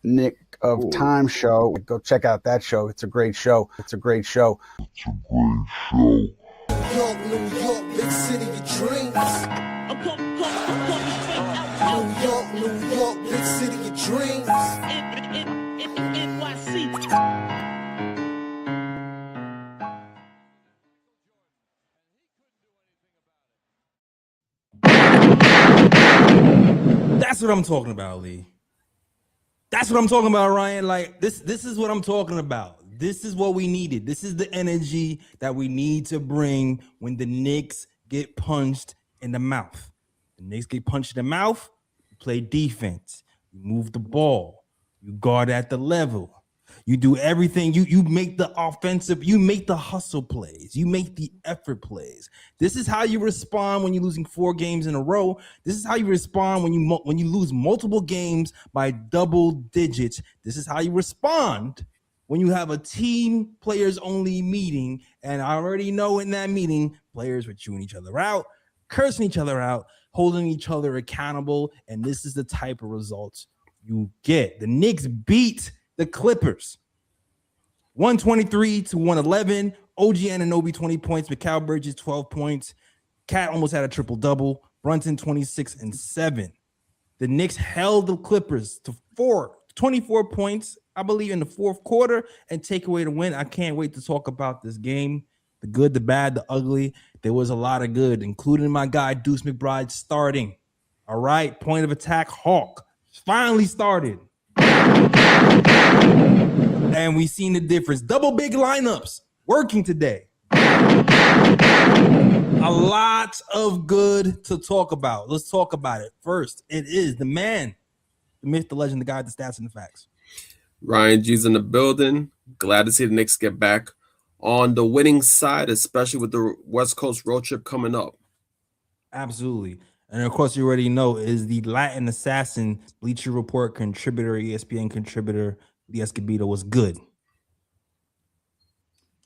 Knick of Ooh. Time Show. Go check out that show. It's a great show. It's a great show. New York, New York, big city of dreams. New York, New York, big city of dreams. That's what I'm talking about, Lee. That's what I'm talking about, Ryan. Like this is what I'm talking about. This is what we needed. This is the energy that we need to bring when the Knicks get punched in the mouth. The Knicks get punched in the mouth, you play defense, you move the ball, you guard at the level. You do everything. You make the offensive, you make the hustle plays, you make the effort plays. This is how you respond when you're losing 4 games in a row. This is how you respond when you lose multiple games by double digits. This is how you respond when you have a team players only meeting. And I already know in that meeting, players were chewing each other out, cursing each other out, holding each other accountable. And this is the type of results you get. The Knicks beat the Clippers 123-111. OG Anunoby 20 points, Mikal Bridges 12 points. Cat almost had a triple-double. Brunson 26 and 7. The Knicks held the Clippers to 24 points, I believe, in the fourth quarter and take away the win. I can't wait to talk about this game. The good, the bad, the ugly. There was a lot of good, including my guy Deuce McBride starting. All right, point of attack, Hawk finally started. And we've seen the difference. Double big lineups working today. A lot of good to talk about. Let's talk about it. First, it is the man, the myth, the legend, the guy, the stats, and the facts. Ryan G's in the building. Glad to see the Knicks get back on the winning side, especially with the West Coast road trip coming up. Absolutely. And of course, you already know is the Latin assassin, Bleacher Report contributor, ESPN contributor, the Escobedo was good.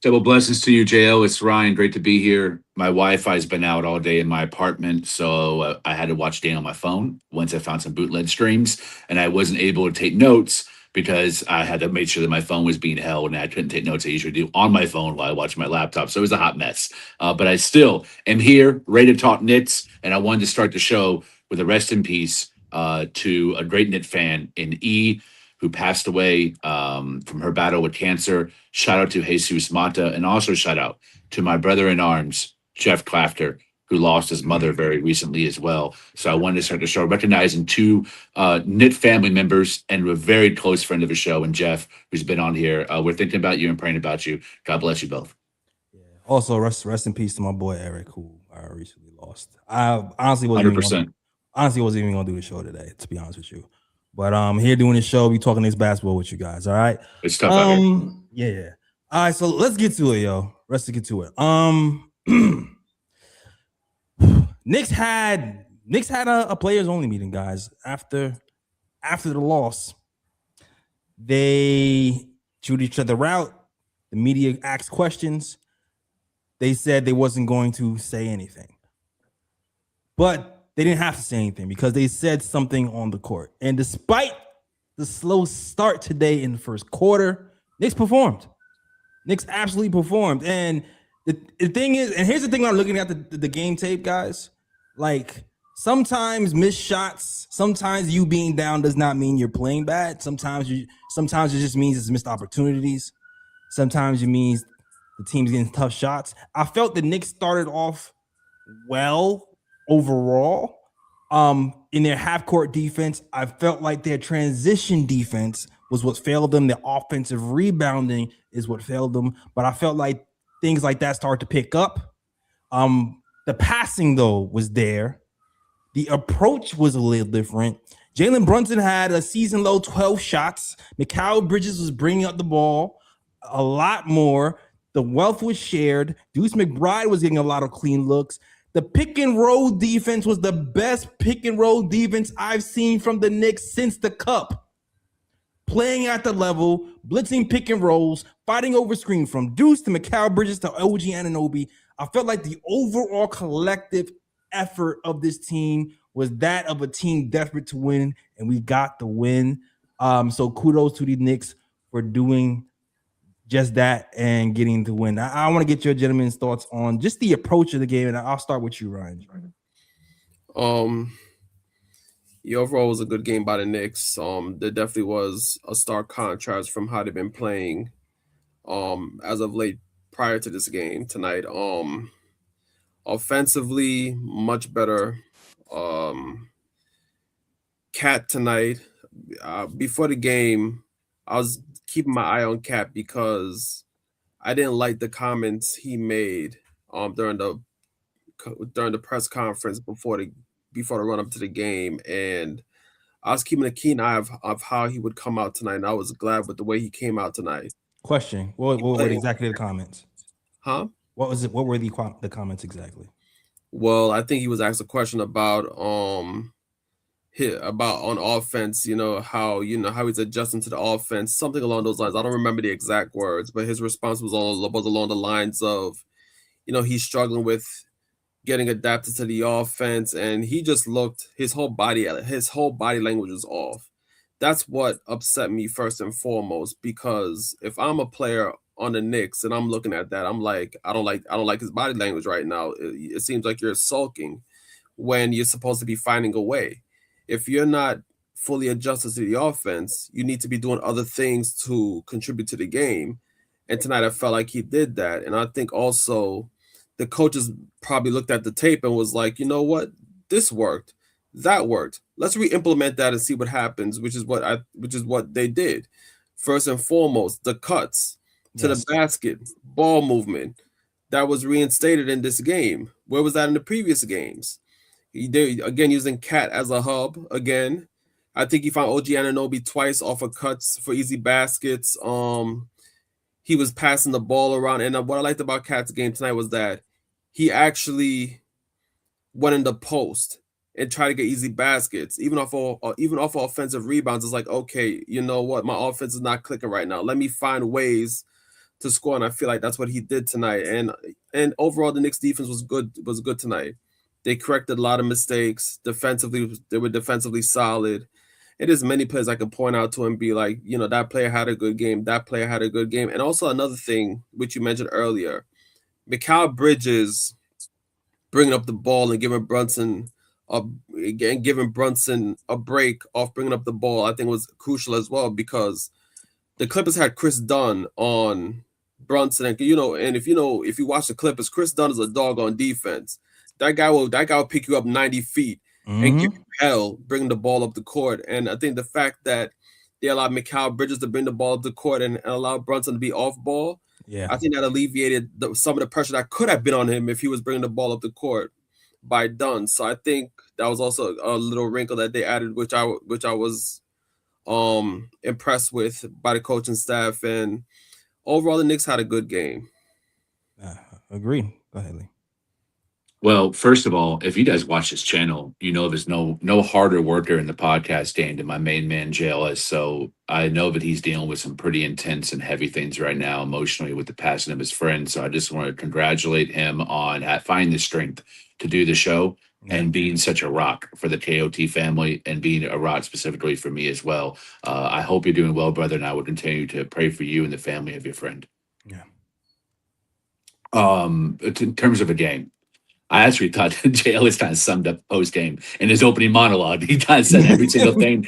Double blessings to you, JL. It's Ryan. Great to be here. My Wi-Fi's been out all day in my apartment, so I had to watch Dan on my phone once I found some bootleg streams, and I wasn't able to take notes because I had to make sure that my phone was being held, and I couldn't take notes I usually do on my phone while I watch my laptop. So it was a hot mess. But I still am here, ready to talk Knicks, and I wanted to start the show with a rest in peace to a great Knicks fan in E, who passed away from her battle with cancer. Shout out to Jesus Mata, and also shout out to my brother in arms, Jeff Clafter, who lost his mother very recently as well. So I wanted to start the show recognizing 2 knit family members and a very close friend of the show, and Jeff, who's been on here. We're thinking about you and praying about you. God bless you both. Yeah. Also, rest in peace to my boy Eric, who I recently lost. I honestly wasn't 100%. Wasn't even gonna do the show today, to be honest with you. But I'm here doing this show. We talking this basketball with you guys. All right. It's tough out here. Yeah. All right. So let's get to it, yo. Let's get to it. Knicks had a players only meeting, guys. After the loss, they chewed each other out. The media asked questions. They said they wasn't going to say anything, but they didn't have to say anything because they said something on the court. And despite the slow start today in the first quarter, Knicks performed. Knicks absolutely performed. And the thing is, and here's the thing when I'm looking at the game tape, guys, like sometimes missed shots, sometimes you being down does not mean you're playing bad. Sometimes it just means it's missed opportunities. Sometimes it means the team's getting tough shots. I felt the Knicks started off well overall. In their half-court defense, I felt like their transition defense was what failed them. The offensive rebounding is what failed them. But I felt like things like that started to pick up. The passing, though, was there. The approach was a little different. Jalen Brunson had a season-low 12 shots. Mikal Bridges was bringing up the ball a lot more. The wealth was shared. Deuce McBride was getting a lot of clean looks. The pick and roll defense was the best pick and roll defense I've seen from the Knicks since the Cup. Playing at the level, blitzing pick and rolls, fighting over screen from Deuce to Mikal Bridges to OG Anunoby. I felt like the overall collective effort of this team was that of a team desperate to win, and we got the win. So kudos to the Knicks for doing just that and getting the win. I want to get your gentlemen's thoughts on just the approach of the game, and I'll start with you, Ryan. The overall was a good game by the Knicks. There definitely was a stark contrast from how they've been playing as of late prior to this game tonight. Offensively, much better. Cat tonight. Before the game, I was keeping my eye on Cat because I didn't like the comments he made during the press conference before the run up to the game, and I was keeping a keen eye of how he would come out tonight, and I was glad with the way he came out tonight. Question: What were exactly the comments? Huh? What was it? What were the comments exactly? Well, I think he was asked a question about on offense, how he's adjusting to the offense, something along those lines. I don't remember the exact words, but his response was along the lines of, he's struggling with getting adapted to the offense, and he just looked, his whole body language was off. That's what upset me first and foremost, because if I'm a player on the Knicks and I'm looking at that, I'm like, I don't like his body language right now. It seems like you're sulking when you're supposed to be finding a way. If you're not fully adjusted to the offense, you need to be doing other things to contribute to the game. And tonight I felt like he did that. And I think also the coaches probably looked at the tape and was like, you know what? This worked. That worked. Let's re-implement that and see what happens, which is what they did. First and foremost, the cuts to the basket, ball movement, that was reinstated in this game. Where was that in the previous games? They again using Cat as a hub again. I think he found OG Anunoby twice off of cuts for easy baskets. He was passing the ball around, and what I liked about Cat's game tonight was that he actually went in the post and tried to get easy baskets, even off of offensive rebounds. It's like, okay, you know what, my offense is not clicking right now. Let me find ways to score, and I feel like that's what he did tonight. And overall, the Knicks defense was good tonight. They corrected a lot of mistakes. Defensively, they were defensively solid. It is many players I can point out to and be like, that player had a good game. That player had a good game. And also another thing, which you mentioned earlier, Mikal Bridges bringing up the ball and giving Brunson a break off bringing up the ball, I think was crucial as well, because the Clippers had Chris Dunn on Brunson. And, and if you watch the Clippers, Chris Dunn is a dog on defense. That guy will pick you up 90 feet and give you hell bringing the ball up the court. And I think the fact that they allowed Mikal Bridges to bring the ball up the court and allow Brunson to be off ball, I think that alleviated some of the pressure that could have been on him if he was bringing the ball up the court by Dunn. So I think that was also a little wrinkle that they added, which I was impressed with by the coaching staff. And overall, the Knicks had a good game. Agree. Go ahead, Lee. Well, first of all, if you guys watch this channel, there's no harder worker in the podcast game than my main man JLS. So I know that he's dealing with some pretty intense and heavy things right now emotionally with the passing of his friend. So I just want to congratulate him on finding the strength to do the show and being such a rock for the KOT family and being a rock specifically for me as well. I hope you're doing well, brother, and I will continue to pray for you and the family of your friend. Yeah. In terms of a game, I actually thought JL has kind of summed up post game in his opening monologue. He kind of said every single thing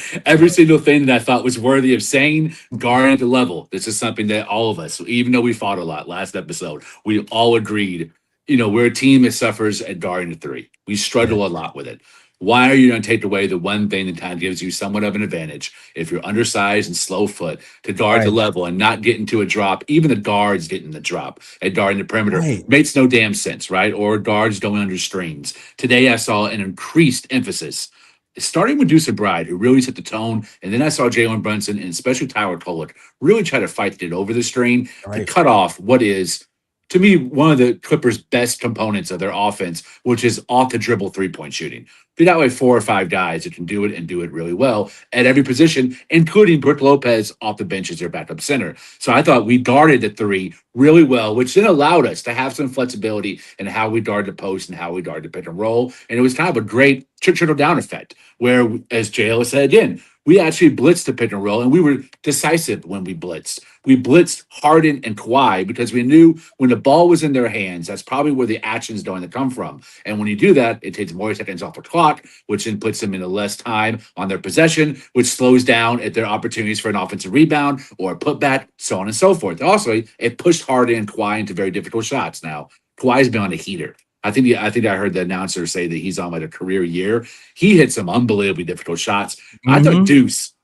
that I thought was worthy of saying, guarding at the level. This is something that all of us, even though we fought a lot last episode, we all agreed, we're a team that suffers at guarding the three. We struggle a lot with it. Why are you going to take away the one thing that kind of gives you somewhat of an advantage if you're undersized and slow foot to guard the level and not get into a drop? Even the guards getting the drop at guarding the perimeter makes no damn sense, right? Or guards going under screens. Today I saw an increased emphasis, starting with Deuce Bride, who really set the tone, and then I saw Jalen Brunson and especially Tyler Kolek really try to fight to get over the screen to cut off what is, to me, one of the Clippers' best components of their offense, which is off the dribble three-point shooting. They got like 4 or 5 guys that can do it and do it really well at every position, including Brook Lopez off the bench as their backup center. So I thought we guarded the three really well, which then allowed us to have some flexibility in how we guard the post and how we guard the pick and roll. And it was kind of a great trickle-down effect where, as JL said again, We actually blitzed the pick and roll, and we were decisive when we blitzed. We blitzed Harden and Kawhi because we knew when the ball was in their hands, that's probably where the action is going to come from. And when you do that, it takes more seconds off the clock, which then puts them into less time on their possession, which slows down at their opportunities for an offensive rebound or a putback, so on and so forth. Also, it pushed Harden and Kawhi into very difficult shots. Now, Kawhi's been on a heater. I think I heard the announcer say that he's on like a career year. He hit some unbelievably difficult shots. I thought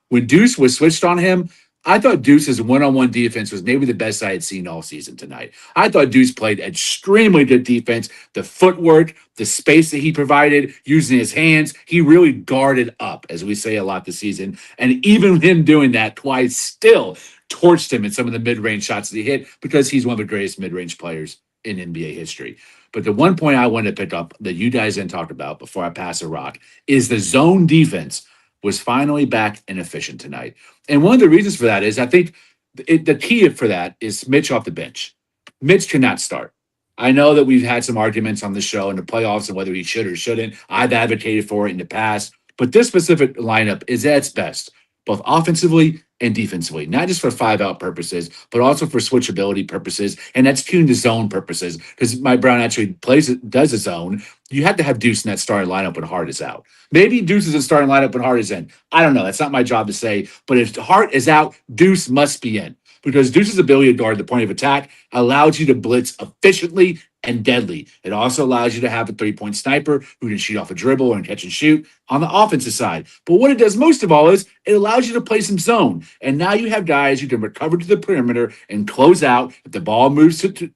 when Deuce was switched on him, I thought Deuce's one-on-one defense was maybe the best I had seen all season tonight. I thought Deuce played extremely good defense. The footwork, the space that he provided, using his hands, he really guarded up, as we say a lot this season. And even him doing that twice still torched him in some of the mid-range shots that he hit because he's one of the greatest mid-range players in NBA history. But the one point I wanted to pick up that you guys didn't talk about before I pass the rock is the zone defense was finally back and efficient tonight. And one of the reasons for that is I think the key for that is Mitch off the bench. Mitch cannot start. I know that we've had some arguments on the show in the playoffs and whether he should or shouldn't. I've advocated for it in the past. But this specific lineup is at its best, both offensively and defensively, not just for 5-out purposes, but also for switchability purposes. And that's tuned to zone purposes because Mike Brown actually does a zone. You have to have Deuce in that starting lineup when Hart is out. Maybe Deuce is a starting lineup when Hart is in. I don't know. That's not my job to say. But if Hart is out, Deuce must be in because Deuce's ability to guard the point of attack allows you to blitz efficiently and deadly. It also allows you to have a three-point sniper who can shoot off a dribble and catch and shoot on the offensive side. But what it does most of all is it allows you to play some zone. And now you have guys who can recover to the perimeter and close out if the ball moves to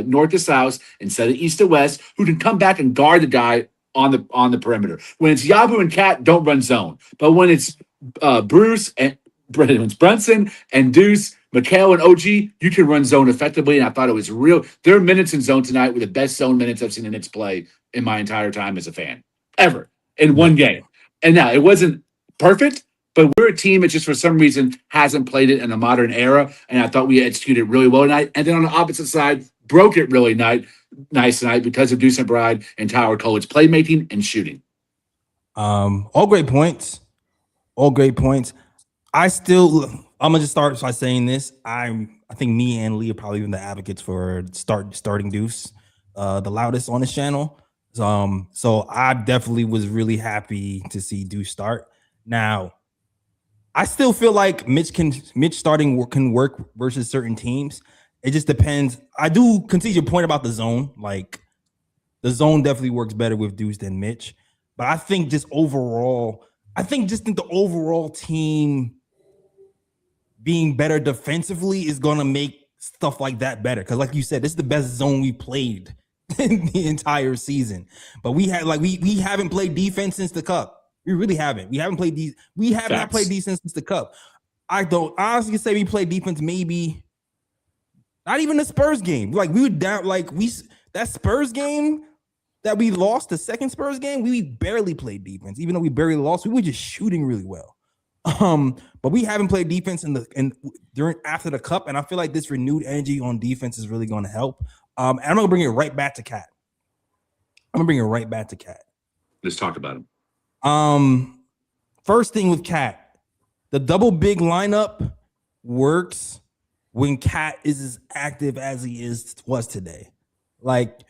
north to south instead of east to west, who can come back and guard the guy on the perimeter. When it's Yabu and Cat, don't run zone. But when it's Bruce and when it's Brunson and Deuce, Mikal and OG, you can run zone effectively, and I thought it was real. Their minutes in zone tonight were the best zone minutes I've seen the Knicks play in my entire time as a fan, ever, in one game. And now, it wasn't perfect, but we're a team that just for some reason hasn't played it in a modern era, and I thought we executed really well tonight. And then on the opposite side, broke it really nice tonight because of Deuce McBride and Tyler Cole's playmaking and shooting. All great points. All great points. I'm gonna just start by saying this. I think me and Lee are probably even the advocates for starting Deuce, the loudest on this channel. So I definitely was really happy to see Deuce start. Now, I still feel like Mitch starting can work versus certain teams. It just depends. I do concede your point about the zone. Like the zone definitely works better with Deuce than Mitch. But I think just overall, the overall team being better defensively is going to make stuff like that better. Because like you said, this is the best zone we played in the entire season. But we haven't played defense since the Cup. We really haven't. We haven't played these. We have not played defense since the Cup. I don't honestly say we played defense maybe not even the Spurs game. Like we were down. That Spurs game that we lost, the second Spurs game, we barely played defense. Even though we barely lost, we were just shooting really well. But we haven't played defense after the Cup, and I feel like this renewed energy on defense is really going to help. And I'm gonna bring it right back to Cat. Let's talk about him. First thing with Cat, the double big lineup works when Cat is as active as he was today. Like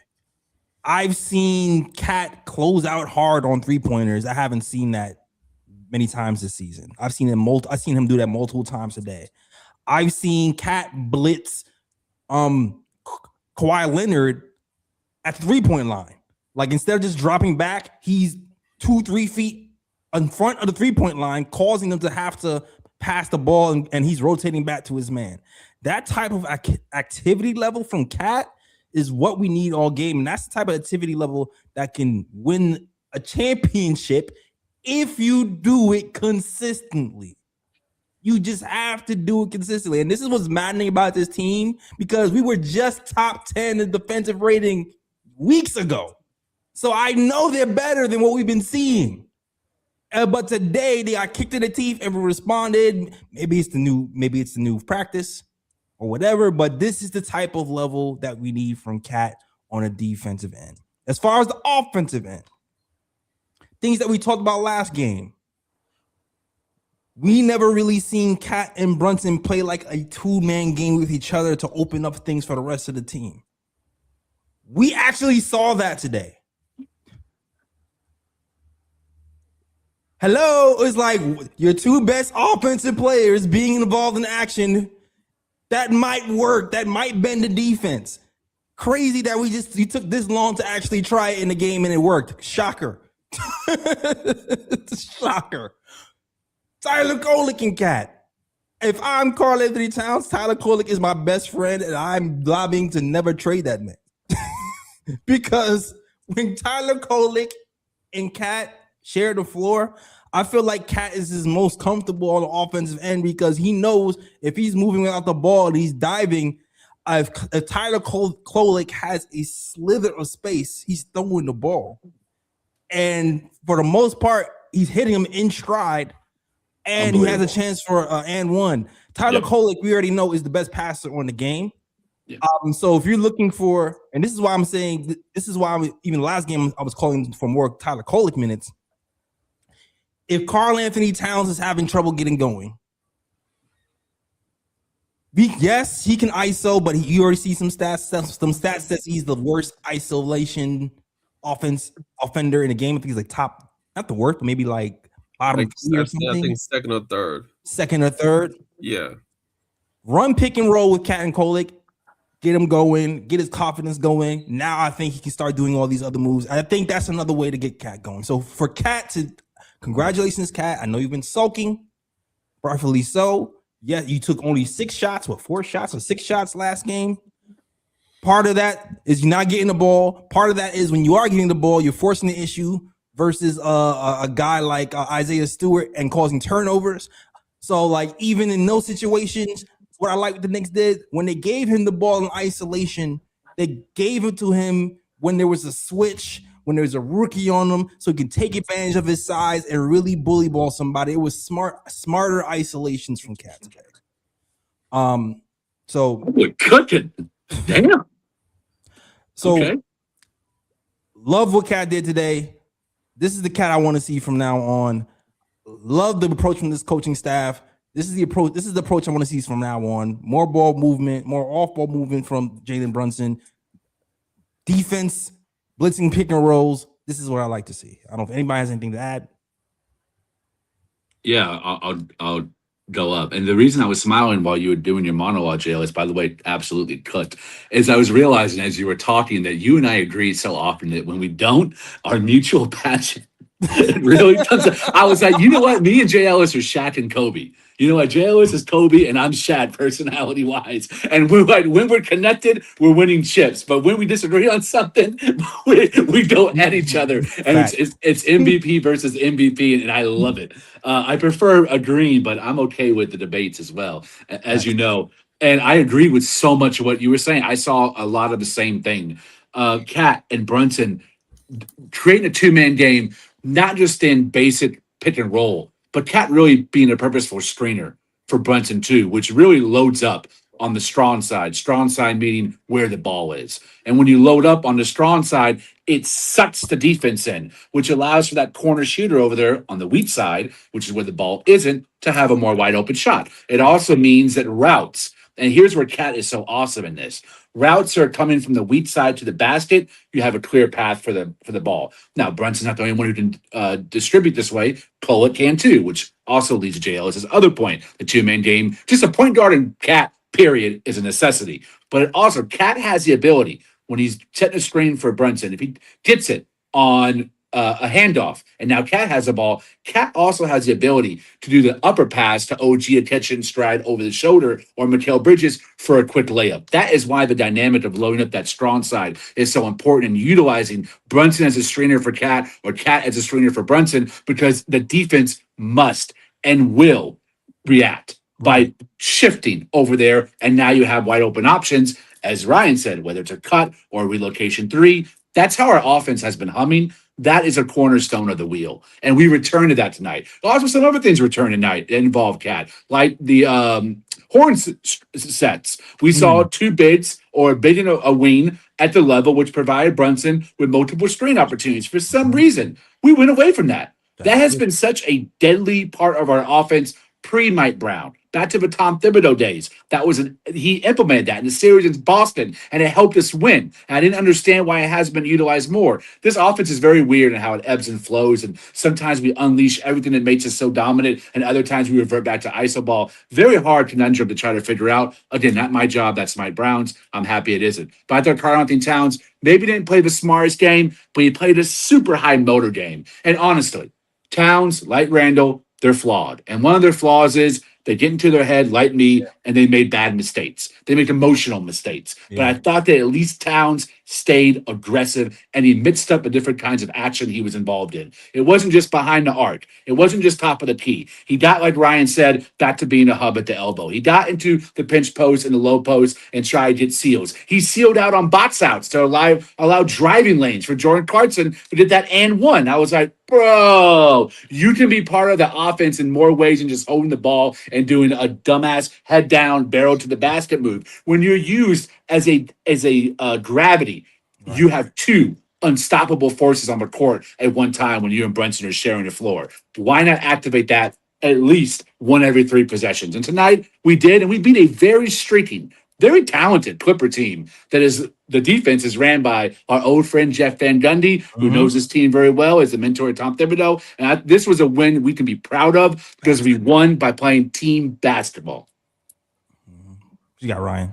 I've seen Cat close out hard on 3-pointers. I haven't seen that many times this season. I've seen him do that multiple times a day. I've seen Cat blitz Kawhi Leonard at the 3-point line. Like instead of just dropping back, he's 2-3 feet in front of the 3-point line, causing them to have to pass the ball, and he's rotating back to his man. That type of activity level from Cat is what we need all game, and that's the type of activity level that can win a championship if you do it consistently. You just have to do it consistently. And this is what's maddening about this team, because we were just top 10 in defensive rating weeks ago. So I know they're better than what we've been seeing. But today they got kicked in the teeth and responded. Maybe it's the new practice or whatever, but this is the type of level that we need from Cat on a defensive end. As far as the offensive end, things that we talked about last game. We never really seen Cat and Brunson play like a two-man game with each other to open up things for the rest of the team. We actually saw that today. Hello, it's like your two best offensive players being involved in action. That might work. That might bend the defense. Crazy that you took this long to actually try it in the game and it worked. Shocker. Shocker. Tyler Kolek and Cat. If I'm Karl Anthony Towns, Tyler Kolek is my best friend, and I'm lobbying to never trade that man. Because when Tyler Kolek and Cat share the floor, I feel like Cat is his most comfortable on the offensive end because he knows if he's moving without the ball and he's diving, if Tyler Kolek has a slither of space, he's throwing the ball. And for the most part, he's hitting him in stride, and he has a chance for and one. Tyler Kolek, we already know, is the best passer on the game. Yeah. So if you're looking for, and this is why I'm saying, this is why even last game I was calling for more Tyler Kolek minutes. If Karl Anthony Towns is having trouble getting going, yes, he can ISO, but you already see some stats. Some stats says he's the worst isolation offender in the game. I think he's like top, not the worst, but maybe like bottom three or something. I think second or third. Second or third. Yeah. Run pick and roll with Cat and Kolek. Get him going, get his confidence going. Now I think he can start doing all these other moves. I think that's another way to get Cat going. So for Cat to, congratulations, Cat. I know you've been sulking, rightfully so. Yeah, you took only 6 shots, 4 shots or 6 shots last game. Part of that is you're not getting the ball. Part of that is when you are getting the ball, you're forcing the issue versus a guy like Isaiah Stewart and causing turnovers. So like even in those situations, what I like what the Knicks did when they gave him the ball in isolation, they gave it to him when there was a switch, when there was a rookie on him, so he can take advantage of his size and really bully ball somebody. It was smarter isolations from Cat today. So we're cooking. Damn. So okay. Love what Cat did today. This is the Cat I want to see from now on. Love the approach from this coaching staff. This is the approach. This is the approach I want to see from now on. More ball movement, more off-ball movement from Jalen Brunson. Defense, blitzing pick and rolls. This is what I like to see. I don't know if anybody has anything to add. Yeah, I'll go up. And the reason I was smiling while you were doing your monologue, JL, is, by the way, absolutely cooked, is I was realizing as you were talking that you and I agree so often that when we don't, our mutual passion it really comes. I was like, you know what? Me and Jay Ellis are Shaq and Kobe. You know what? Jay Ellis is Kobe and I'm Shaq personality-wise. And when we're connected, we're winning chips. But when we disagree on something, we go at each other. And it's MVP versus MVP, and I love it. I prefer agreeing, but I'm okay with the debates as well, as you know. And I agree with so much of what you were saying. I saw a lot of the same thing. Cat and Brunson creating a two-man game, not just in basic pick and roll, but Cat really being a purposeful screener for Brunson too, which really loads up on the strong side. Strong side meaning where the ball is. And when you load up on the strong side, it sucks the defense in, which allows for that corner shooter over there on the weak side, which is where the ball isn't, to have a more wide open shot. It also means that routes, and here's where Cat is so awesome in this. Routes are coming from the weak side to the basket. You have a clear path for the ball. Now, Brunson's not the only one who can distribute this way. Kolek can too, which also leads to Jay Ellis's other point. The two-man game, just a point guard and Cat, period, is a necessity. But it also, Cat has the ability, when he's setting a screen for Brunson, if he gets it on a handoff, and now Cat has the ball, Cat also has the ability to do the upper pass to OG, a catch and stride over the shoulder, or Mikal Bridges for a quick layup. That is why the dynamic of loading up that strong side is so important, and utilizing Brunson as a screener for Cat or Cat as a screener for Brunson, because the defense must and will react by shifting over there, and now you have wide open options, as Ryan said, whether it's a cut or a relocation three. That's how our offense has been humming. That is a cornerstone of the wheel. And we return to that tonight. Also, some other things return tonight that involve Cat, like the horn sets. We saw two bids, or a bid and a wing at the level, which provided Brunson with multiple screen opportunities. For some reason, we went away from that. That has been such a deadly part of our offense pre-Mike Brown, back to the Tom Thibodeau days. He implemented that in the series in Boston, and it helped us win. And I didn't understand why it hasn't been utilized more. This offense is very weird in how it ebbs and flows, and sometimes we unleash everything that makes us so dominant, and other times we revert back to iso ball. Very hard conundrum to try to figure out. Again, not my job. That's Mike Brown's. I'm happy it isn't. But I thought Karl-Anthony Towns maybe didn't play the smartest game, but he played a super high motor game. And honestly, Towns, like Randall, they're flawed. And one of their flaws is they get into their head like me, and they made bad mistakes. They make emotional mistakes. Yeah. But I thought that at least Towns stayed aggressive, and he mixed up the different kinds of action he was involved in. It wasn't just behind the arc. It wasn't just top of the key. He got, like Ryan said, back to being a hub at the elbow. He got into the pinch post and the low post and tried to get seals. He sealed out on box outs to allow driving lanes for Jordan Clarkson, who did that and one. I was like, bro, you can be part of the offense in more ways than just holding the ball and doing a dumbass head down, barrel to the basket move. When you're used as a gravity, Right. you have two unstoppable forces on the court at one time when you and Brunson are sharing the floor. Why not activate that at least one every 3 possessions? And tonight we did, and we beat a very streaking, very talented Clipper team that is the defense is ran by our old friend Jeff Van Gundy, who knows his team very well as the mentor of Tom Thibodeau. And this was a win we can be proud of because we won by playing team basketball. You got Ryan.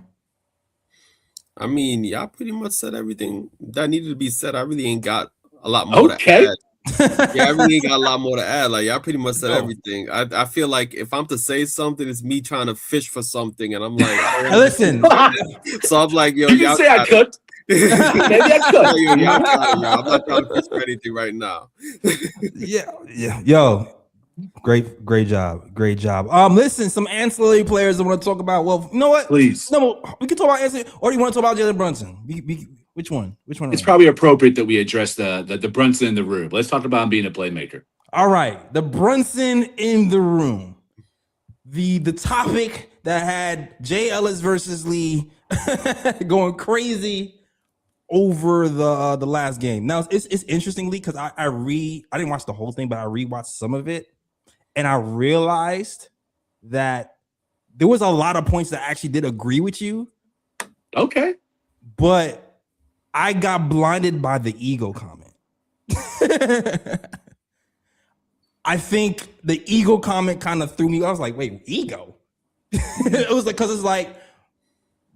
I mean, y'all pretty much said everything that needed to be said. I really ain't got a lot more to add. Yeah, I really ain't got a lot more to add. Like, y'all pretty much said everything. I feel like if I'm to say something, it's me trying to fish for something, and I'm like, oh. Listen. So I'm like, yo, You can say I cooked. Maybe I could. Yo, I'm not trying to fish for anything right now. Yeah. Yo, great job. Listen, some ancillary players I want to talk about. Well, you know what? Please. No, we can talk about ancillary, or do you want to talk about Jalen Brunson? Which one? It's probably appropriate that we address the Brunson in the room. Let's talk about him being a playmaker. All right, the Brunson in the room. The topic that had Jay Ellis versus Lee going crazy over the last game. Now it's interestingly because I didn't watch the whole thing, but I rewatched some of it, and I realized that there was a lot of points that I actually did agree with you. Okay, but I got blinded by the ego comment. I think the ego comment kind of threw me. I was like, wait, ego? It was like, because it's like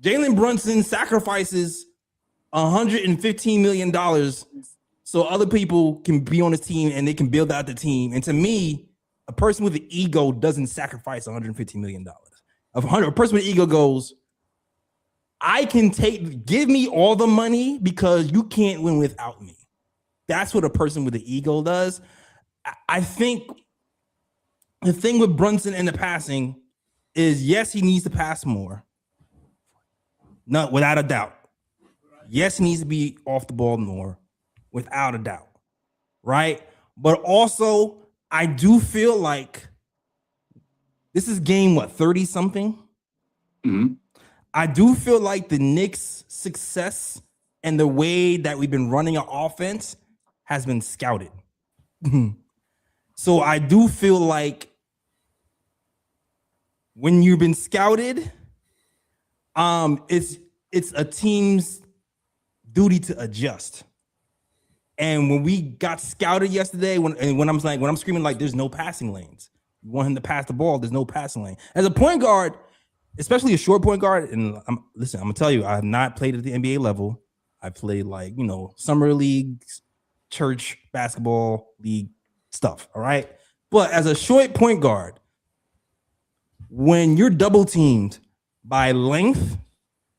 Jalen Brunson sacrifices $115 million so other people can be on his team and they can build out the team. And to me, a person with an ego doesn't sacrifice $115 million. A person with an ego goes, I can give me all the money because you can't win without me. That's what a person with an ego does. I think the thing with Brunson and the passing is, yes, he needs to pass more. No, without a doubt. Yes, he needs to be off the ball more, without a doubt. Right? But also, I do feel like this is game, 30-something? Mm-hmm. I do feel like the Knicks' success and the way that we've been running our offense has been scouted. So I do feel like when you've been scouted, it's a team's duty to adjust. And when we got scouted yesterday, when I'm screaming like there's no passing lanes, you want him to pass the ball, there's no passing lane. As a point guard, especially a short point guard, and I'm gonna tell you, I have not played at the NBA level. I played summer leagues, church basketball league stuff. All right. But as a short point guard, when you're double teamed by length,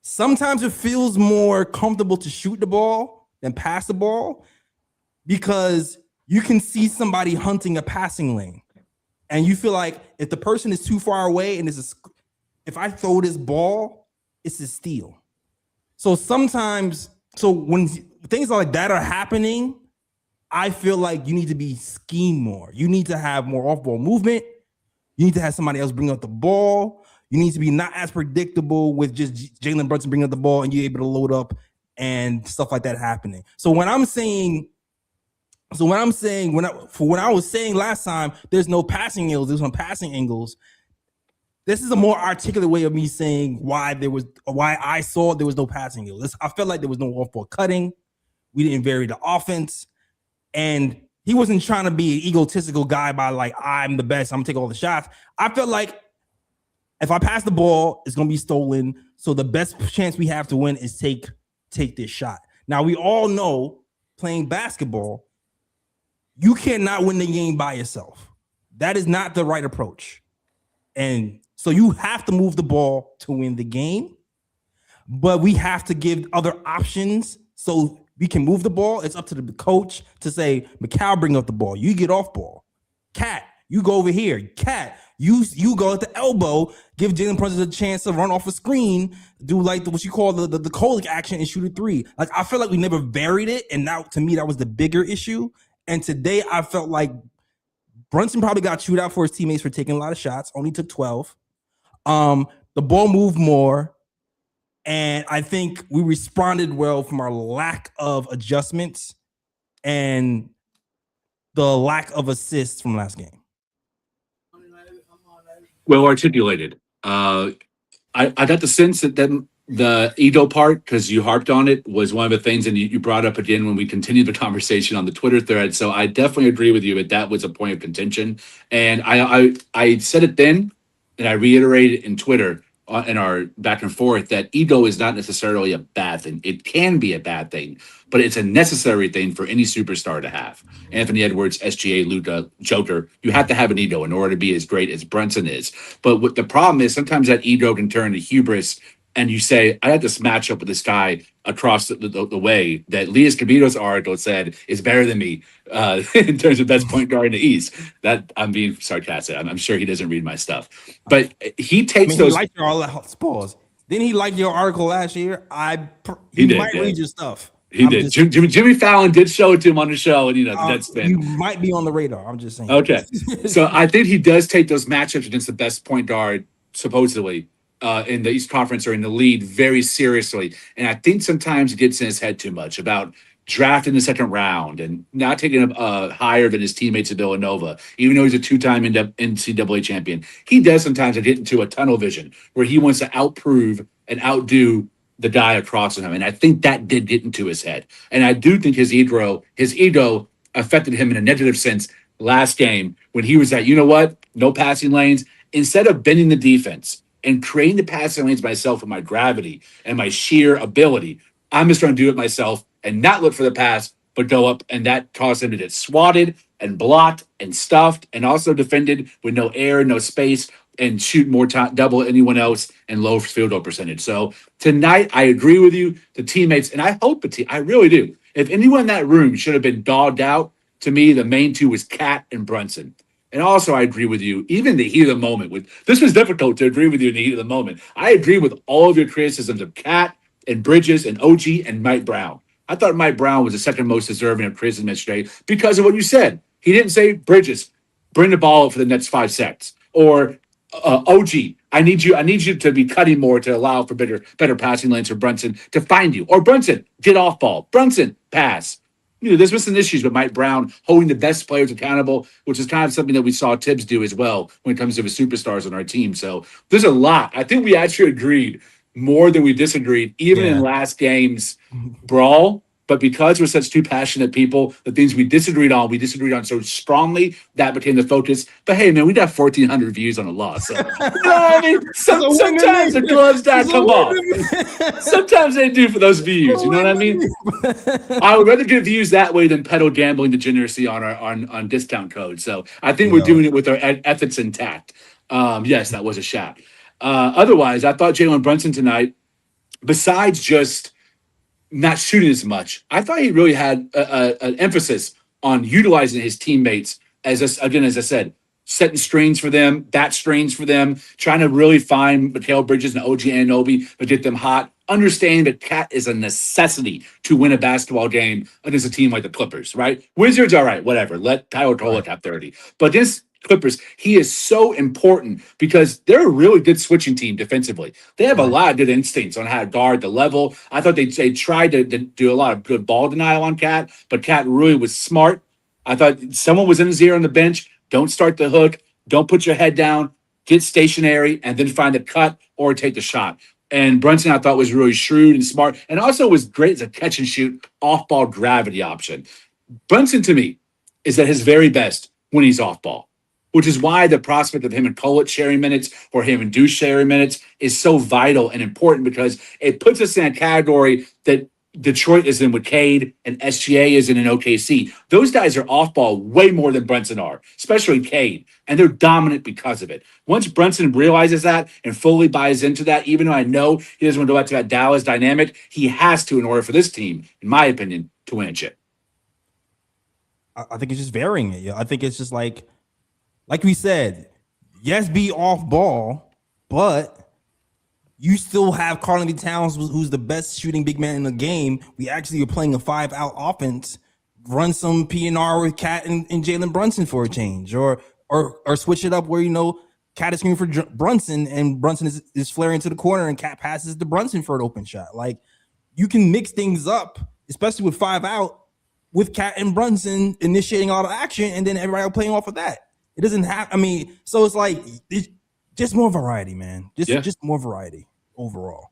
sometimes it feels more comfortable to shoot the ball than pass the ball because you can see somebody hunting a passing lane. And you feel like if the person is too far away and if I throw this ball, it's a steal. So when things like that are happening, I feel like you need to be schemed more. You need to have more off-ball movement. You need to have somebody else bring up the ball. You need to be not as predictable with just Jalen Brunson bringing up the ball and you're able to load up and stuff like that happening. So when I was saying last time, there's no passing angles, there's some passing angles. this is a more articulate way of me saying why I saw there was no passing deal. I felt like there was no off-ball cutting. We didn't vary the offense, and he wasn't trying to be an egotistical guy by like, I'm the best, I'm gonna take all the shots. I felt like if I pass the ball, it's gonna be stolen. So the best chance we have to win is take this shot. Now we all know playing basketball, you cannot win the game by yourself. That is not the right approach. And so you have to move the ball to win the game, but we have to give other options so we can move the ball. It's up to the coach to say, Mikal, bring up the ball. You get off ball. Cat, you go over here. Cat, you go at the elbow, give Jalen Brunson a chance to run off a screen, do like what you call the Kolick action and shoot a three. Like, I feel like we never varied it, and now to me that was the bigger issue. And today I felt like Brunson probably got chewed out for his teammates for taking a lot of shots, only took 12. The ball moved more, and I think we responded well from our lack of adjustments and the lack of assists from last game. Well articulated. I got the sense that the ego part, because you harped on it, was one of the things, and you brought up again when we continued the conversation on the Twitter thread. So I definitely agree with you that was a point of contention. And I said it then, and I reiterated in Twitter in our back and forth that ego is not necessarily a bad thing. It can be a bad thing, but it's a necessary thing for any superstar to have. Anthony Edwards, SGA, Luka, Joker, you have to have an ego in order to be as great as Brunson is. But what the problem is, sometimes that ego can turn to hubris, and you say, I had this matchup with this guy across the way that Elias Cabido's article said is better than me in terms of best point guard in the East. That I'm being sarcastic. I'm sure he doesn't read my stuff. But he takes those. He liked pause. Didn't he like your article last year? He might read your stuff. He did. Jimmy Fallon did show it to him on the show, and that's been. You might be on the radar. I'm just saying. Okay. So I think he does take those matchups against the best point guard, supposedly, in the East Conference or in the lead very seriously. And I think sometimes it gets in his head too much about drafting the second round and not taking him higher than his teammates at Villanova, even though he's a two-time NCAA champion. He does sometimes get into a tunnel vision where he wants to outprove and outdo the guy across from him. And I think that did get into his head. And I do think his ego affected him in a negative sense last game when he was at, you know what, no passing lanes. Instead of bending the defense and creating the passing lanes myself with my gravity and my sheer ability, I'm just trying to do it myself and not look for the pass, but go up. And that caused him to get swatted and blocked and stuffed and also defended with no air, no space, and shoot more time, double anyone else, and low field goal percentage. So tonight, I agree with you, the teammates, and I hope I really do. If anyone in that room should have been dogged out, to me, the main two was Cat and Brunson. And also, I agree with you, even in the heat of the moment. This was difficult to agree with you in the heat of the moment. I agree with all of your criticisms of Cat and Bridges and OG and Mike Brown. I thought Mike Brown was the second most deserving of criticism yesterday because of what you said. He didn't say, Bridges, bring the ball up for the next 5 sets. Or OG, I need you to be cutting more to allow for better passing lanes for Brunson to find you. Or Brunson, get off ball. Brunson, pass. There's been some issues with Mike Brown holding the best players accountable, which is kind of something that we saw Tibbs do as well when it comes to the superstars on our team. So there's a lot. I think we actually agreed more than we disagreed, even in last game's brawl. But because we're such two passionate people, the things we disagreed on so strongly, that became the focus. But hey, man, we got 1,400 views on a loss. So, you know what I mean? Sometimes the gloves don't come off. Sometimes they do for those views. You know what I mean? I would rather get views that way than peddle gambling degeneracy on discount codes. So I think we're doing it with our ethics intact. Yes, that was a shot. Otherwise, I thought Jalen Brunson tonight, besides just not shooting as much, I thought he really had an emphasis on utilizing his teammates as I said, setting screens for them, trying to really find Mikal Bridges and OG Anunoby to get them hot, understanding that Cat is a necessity to win a basketball game against a team like the Clippers, right? Wizards, all right, whatever. Let Tyler Kolek have 30. But this Clippers, he is so important because they're a really good switching team defensively. They have a lot of good instincts on how to guard the level. I thought they tried to do a lot of good ball denial on Cat, but Cat really was smart. I thought someone was in his ear on the bench. Don't start the hook. Don't put your head down. get stationary, and then find a cut or take the shot. And Brunson, I thought, was really shrewd and smart, and also was great as a catch and shoot off ball gravity option. Brunson, to me, is at his very best when he's off ball, which is why the prospect of him and Pollitt sharing minutes or him and Deuce sharing minutes is so vital and important, because it puts us in a category that Detroit is in with Cade and SGA is in OKC. Those guys are off ball way more than Brunson are, especially Cade, and they're dominant because of it. Once Brunson realizes that and fully buys into that, even though I know he doesn't want to go back to that Dallas dynamic, he has to in order for this team, in my opinion, to win a chip. I think it's just varying it. I think it's just like we said, yes, be off ball, but you still have Karl Towns, who's the best shooting big man in the game. We actually are playing a 5-out offense. Run some PNR with Cat and Jalen Brunson for a change, or switch it up where Cat is screaming for Brunson and Brunson is flaring to the corner and Cat passes to Brunson for an open shot. Like, you can mix things up, especially with 5-out, with Cat and Brunson initiating all the action, and then everybody playing off of that. It doesn't have. I mean, so it's like just more variety, man. Just more variety overall.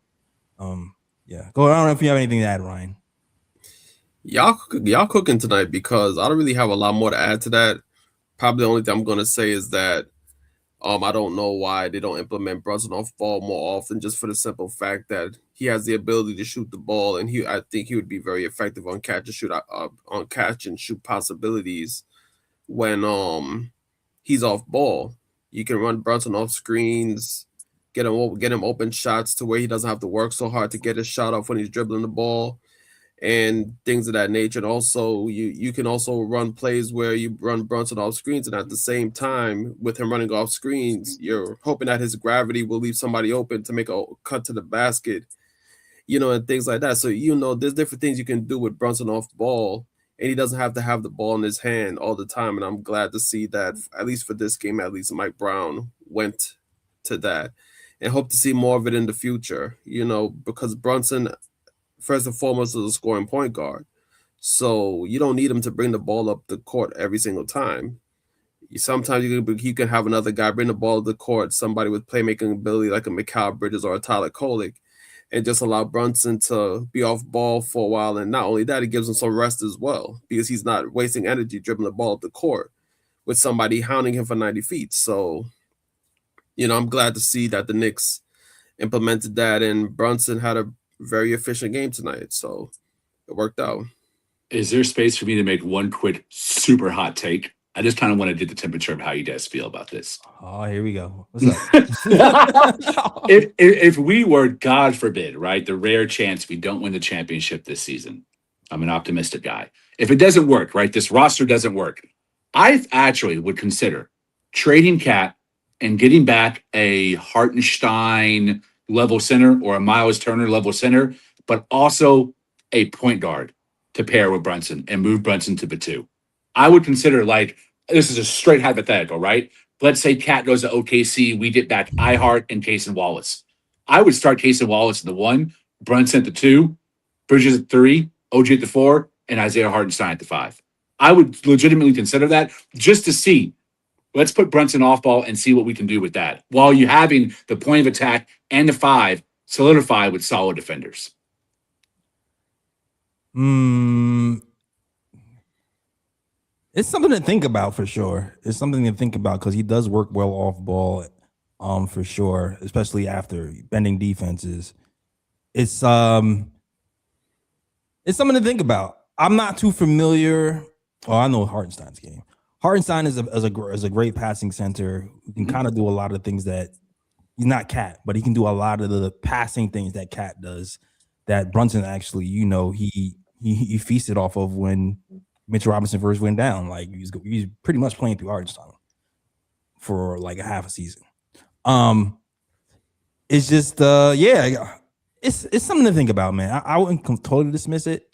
Yeah. Go. I don't know if you have anything to add, Ryan. Y'all cooking tonight, because I don't really have a lot more to add to that. Probably the only thing I'm gonna say is that I don't know why they don't implement Brunson off ball more often, just for the simple fact that he has the ability to shoot the ball, and I think he would be very effective on catch and shoot possibilities when he's off ball. You can run Brunson off screens, get him open shots to where he doesn't have to work so hard to get his shot off when he's dribbling the ball, and things of that nature. And also, you can also run plays where you run Brunson off screens, and at the same time, with him running off screens, you're hoping that his gravity will leave somebody open to make a cut to the basket, and things like that. So, there's different things you can do with Brunson off ball, and he doesn't have to have the ball in his hand all the time. And I'm glad to see that, at least for this game, at least Mike Brown went to that, and hope to see more of it in the future, because Brunson, first and foremost, is a scoring point guard. So you don't need him to bring the ball up the court every single time. Sometimes you can have another guy bring the ball to the court, somebody with playmaking ability like a Mikal Bridges or a Tyler Kolek, and just allow Brunson to be off ball for a while. And not only that, it gives him some rest as well, because he's not wasting energy dribbling the ball up the court with somebody hounding him for 90 feet. So, I'm glad to see that the Knicks implemented that, and Brunson had a very efficient game tonight. So it worked out. Is there space for me to make one quick super hot take? I just kind of want to get the temperature of how you guys feel about this. Oh, here we go. What's up? if we were, God forbid, right, the rare chance we don't win the championship this season, I'm an optimistic guy. If it doesn't work, right, this roster doesn't work, I actually would consider trading Cat and getting back a Hartenstein level center or a Miles Turner level center, but also a point guard to pair with Brunson and move Brunson to the 2. I would consider, like, this is a straight hypothetical, right? Let's say Cat goes to OKC, we get back iHeart and Cason Wallace. I would start Cason Wallace at the 1, Brunson at the 2, Bridges at 3, OG at the 4, and Isaiah Hartenstein at the 5. I would legitimately consider that, just to see. Let's put Brunson off ball and see what we can do with that, while you having the point of attack and the 5 solidified with solid defenders. It's something to think about for sure. It's something to think about, because he does work well off ball, for sure, especially after bending defenses. It's something to think about. I'm not too familiar. Oh, I know Hartenstein's game. Hartenstein is a great passing center who can kind of do a lot of things that he's not Cat, but he can do a lot of the passing things that Cat does, that Brunson actually, he feasted off of when Mitchell Robinson first went down. Like, he's pretty much playing through Hartenstein for like a half a season. It's just it's something to think about, man. I wouldn't totally dismiss it.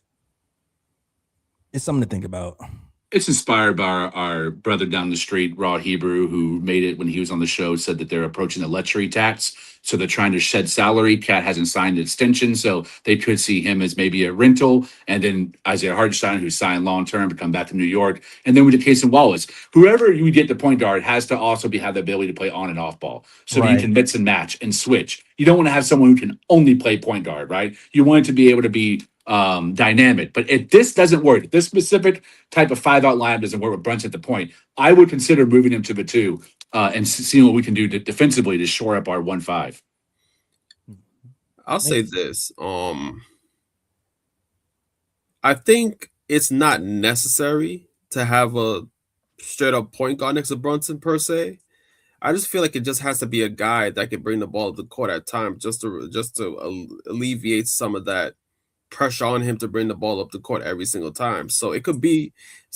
It's something to think about. It's inspired by our brother down the street, Raw Hebrew, who made it when he was on the show, said that they're approaching the luxury tax. So they're trying to shed salary. Cat hasn't signed an extension, so they could see him as maybe a rental. And then Isaiah Hartenstein, who signed long term to come back to New York. And then with the Casey Wallace, whoever you get the point guard has to also have the ability to play on and off ball. So that you can mix and match and switch. You don't want to have someone who can only play point guard, right? You want it to be able to be dynamic. But if this doesn't work, if this specific type of 5-out lineup doesn't work with Brunson at the point, I would consider moving him to the 2 and seeing what we can do defensively to shore up our 1-5. I'll say this. I think it's not necessary to have a straight up point guard next to Brunson per se. I just feel like it just has to be a guy that can bring the ball to the court at times just to alleviate some of that pressure on him to bring the ball up the court every single time. So it could be,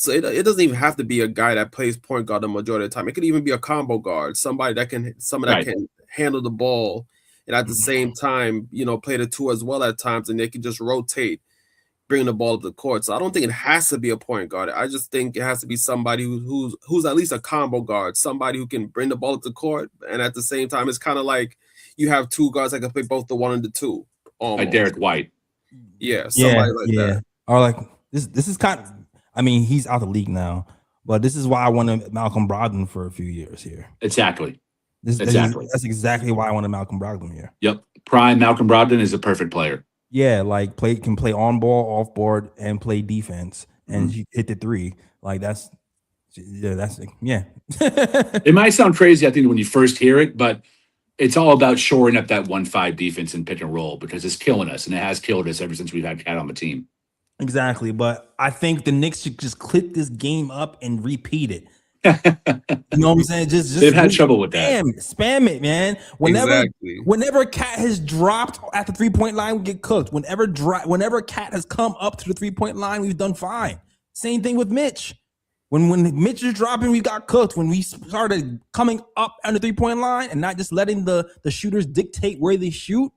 it doesn't even have to be a guy that plays point guard the majority of the time. It could even be a combo guard, somebody that can handle the ball and at the same time, play the 2 as well at times, and they can just rotate, bring the ball up the court. So I don't think it has to be a point guard. I just think it has to be somebody who's at least a combo guard, somebody who can bring the ball up the court, and at the same time, it's kind of like you have 2 guards that can play both the 1 and the 2. Like Derek White. Yeah, somebody like that. Or like this is kind of, I mean, he's out of the league now, but this is why I wanted Malcolm Brogdon for a few years here. Exactly. That's exactly why I wanted Malcolm Brogdon here. Yep. Prime Malcolm Brogdon is a perfect player. Yeah, like can play on ball, off board, and play defense, and hit the 3. Like that's. It might sound crazy, I think, when you first hear it, but it's all about shoring up that 1-5 defense and pick and roll because it's killing us, and it has killed us ever since we've had Cat on the team. Exactly, but I think the Knicks should just click this game up and repeat it. You know what I'm saying? Just they've had trouble with that. Spam it, man. Whenever Cat has dropped at the 3-point line, we get cooked. Whenever Cat has come up to the 3-point line, we've done fine. Same thing with Mitch. When Mitch is dropping, we got cooked. When we started coming up on the 3-point line and not just letting the shooters dictate where they shoot,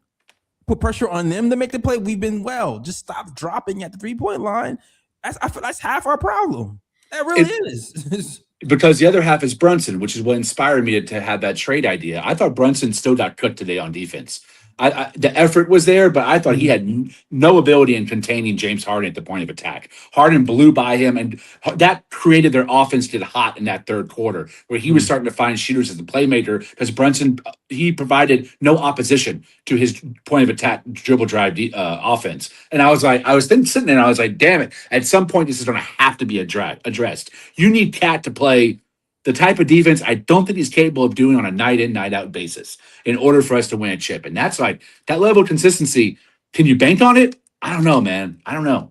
put pressure on them to make the play, we've been well. Just stop dropping at the 3-point line. I feel that's half our problem. That really is. Because the other half is Brunson, which is what inspired me to have that trade idea. I thought Brunson still got cooked today on defense. The effort was there, but I thought he had no ability in containing James Harden at the point of attack. Harden blew by him, and that created their offense get hot in that third quarter, where he was starting to find shooters as the playmaker because Brunson, he provided no opposition to his point of attack dribble drive offense. And I was sitting there, and I was like, damn it, at some point this is going to have to be addressed. You need Cat to play the type of defense I don't think he's capable of doing on a night in, night out basis in order for us to win a chip. And that's like that level of consistency. Can you bank on it? I don't know, man. I don't know.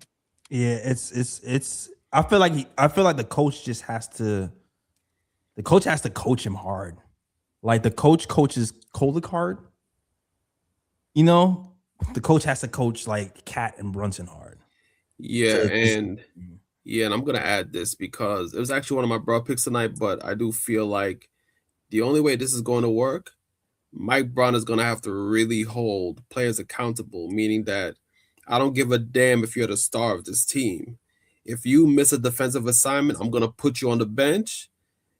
Yeah, it's I feel like the coach just has to coach him hard. Like the coach coaches Kolek hard. You know, the coach has to coach like Cat and Brunson hard. Yeah, and I'm gonna add this because it was actually one of my broad picks tonight, but I do feel like the only way this is going to work, Mike Brown is gonna have to really hold players accountable, meaning that I don't give a damn if you're the star of this team. If you miss a defensive assignment, I'm gonna put you on the bench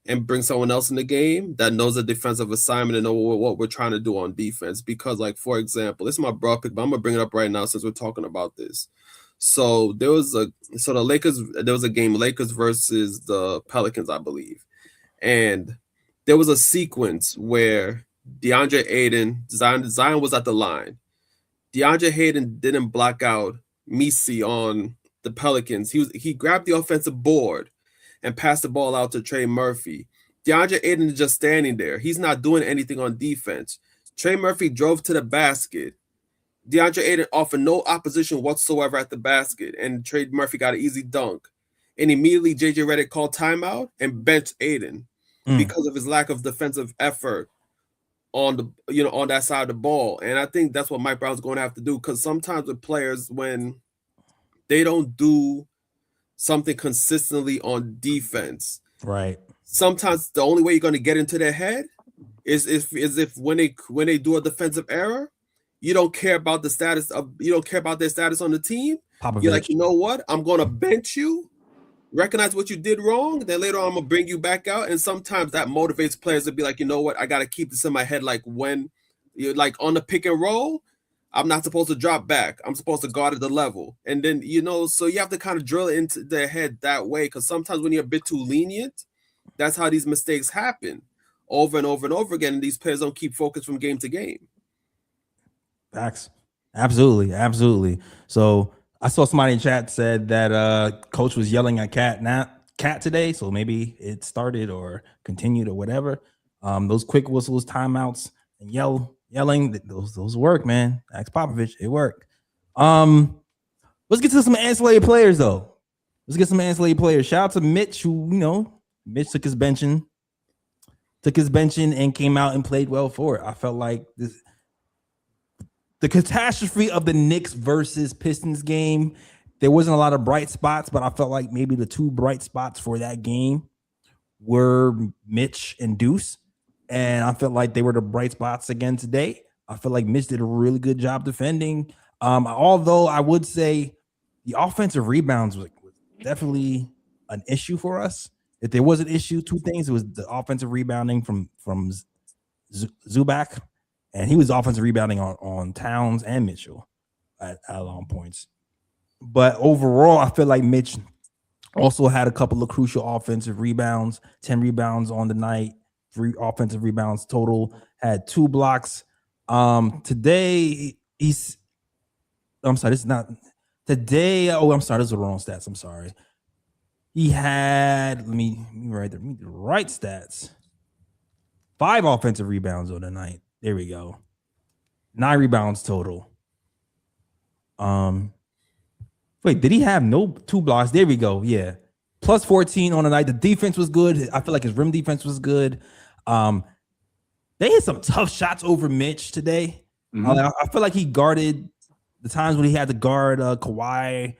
and bring someone else in the game that knows the defensive assignment and know what we're trying to do on defense. Because, like, for example, this is my broad pick, but I'm gonna bring it up right now since we're talking about this. So there was a game, Lakers versus the Pelicans, I believe. And there was a sequence where DeAndre Ayton, Zion was at the line. DeAndre Ayton didn't block out Misi on the Pelicans. He grabbed the offensive board and passed the ball out to Trey Murphy. DeAndre Ayton is just standing there. He's not doing anything on defense. Trey Murphy drove to the basket. DeAndre Ayton offered no opposition whatsoever at the basket, and Trey Murphy got an easy dunk. And immediately JJ Redick called timeout and benched Ayton because of his lack of defensive effort on that side of the ball. And I think that's what Mike Brown's going to have to do, because sometimes with players, when they don't do something consistently on defense, right? Sometimes the only way you're going to get into their head is if when they do a defensive error, you don't care about their status on the team. Popovich. You're like, you know what? I'm going to bench you recognize what you did wrong, then later on I'm gonna bring you back out. And sometimes that motivates players to be like, you know what, I gotta keep this in my head. Like when you're like on the pick and roll, I'm not supposed to drop back. I'm supposed to guard at the level. And then, so you have to kind of drill it into their head that way. Because sometimes when you're a bit too lenient, that's how these mistakes happen over and over and over again. And these players don't keep focus from game to game. Facts. Absolutely. Absolutely. So I saw somebody in chat said that coach was yelling at Cat today. So maybe it started or continued or whatever. Those quick whistles, timeouts, and yelling, those work, man. Ask Popovich, it worked. Let's get to some ancillary players though. Let's get some ancillary players. Shout out to Mitch, who Mitch took his benching and came out and played well for it. I felt like the catastrophe of the Knicks versus Pistons game, there wasn't a lot of bright spots, but I felt like maybe the two bright spots for that game were Mitch and Deuce. And I felt like they were the bright spots again today. I feel like Mitch did a really good job defending. Although I would say the offensive rebounds was definitely an issue for us. If there was an issue, two things. It was the offensive rebounding from Zubac, and he was offensive rebounding on Towns and Mitchell at long points. But overall, I feel like Mitch also had a couple of crucial offensive rebounds, 10 rebounds on the night, 3 offensive rebounds total, had 2 blocks. Today, I'm sorry, this is not today. Oh, I'm sorry, those are the wrong stats. I'm sorry. He had, let me write the right stats. 5 offensive rebounds on the night. There we go. 9 rebounds total. Wait, did he have no 2 blocks? There we go. Yeah. Plus 14 on the night. The defense was good. I feel like his rim defense was good. They had some tough shots over Mitch today. Mm-hmm. I feel like he guarded the times when he had to guard Kawhi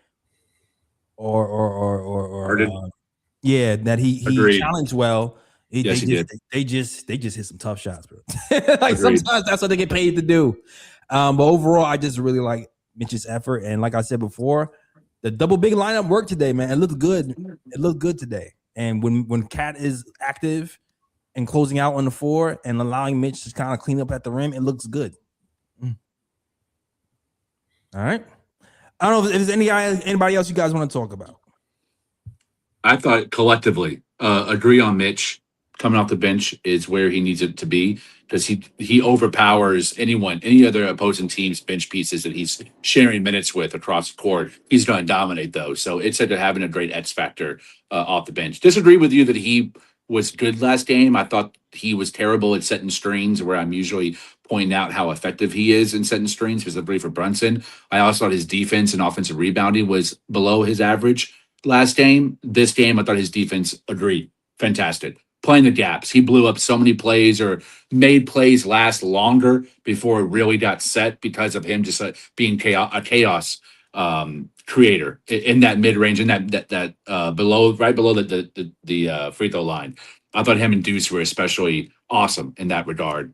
or that he challenged well. They just hit some tough shots, bro. Like sometimes that's what they get paid to do. But overall, I just really like Mitch's effort. And like I said before, the double big lineup worked today, man. It looked good. It looked good today. And when Cat is active and closing out on the 4 and allowing Mitch to kind of clean up at the rim, it looks good. All right. I don't know if there's anybody else you guys want to talk about. I thought collectively agree on Mitch. Coming off the bench is where he needs it to be because he overpowers any other opposing team's bench pieces that he's sharing minutes with across the court. He's going to dominate those. So it's like having a great X factor off the bench. Disagree with you that he was good last game. I thought he was terrible at setting screens, where I'm usually pointing out how effective he is in setting screens, specifically for Brunson. I also thought his defense and offensive rebounding was below his average last game. This game, I thought his defense, agreed, fantastic. Playing the gaps. He blew up so many plays or made plays last longer before it really got set because of him just being a chaos creator in that mid range, in that below the free throw line. I thought him and Deuce were especially awesome in that regard.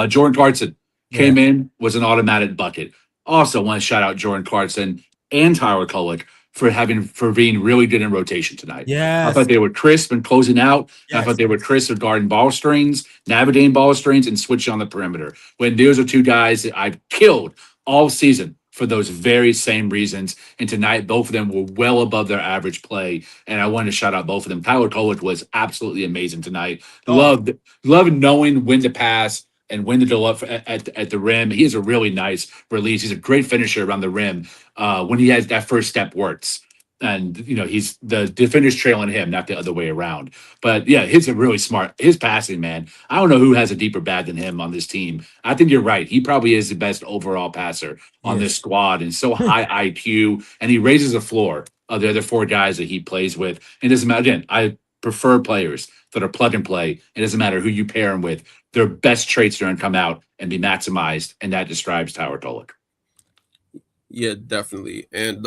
Jordan Clarkson came in, was an automatic bucket. Also want to shout out Jordan Clarkson and Tyler Kolek for being really good in rotation tonight. Yeah, I thought they were crisp and closing out. Yes. I thought they were crisp regarding ball screens, navigating ball screens, and switching on the perimeter. When those are 2 guys that I've killed all season for those very same reasons. And tonight, both of them were well above their average play. And I wanted to shout out both of them. Tyler Kolek was absolutely amazing tonight. Loved knowing when to pass and when to go up at the rim. He has a really nice release. He's a great finisher around the rim. When he has that first step works. And, he's the defender's trailing him, not the other way around. But, yeah, he's a really smart. His passing, man. I don't know who has a deeper bag than him on this team. I think you're right. He probably is the best overall passer on this squad and so high IQ. And he raises the floor of the other 4 guys that he plays with. And it doesn't matter. Again, I prefer players that are plug and play. It doesn't matter who you pair them with. Their best traits are going to come out and be maximized. And that describes Tyler Kolek. Yeah, definitely. And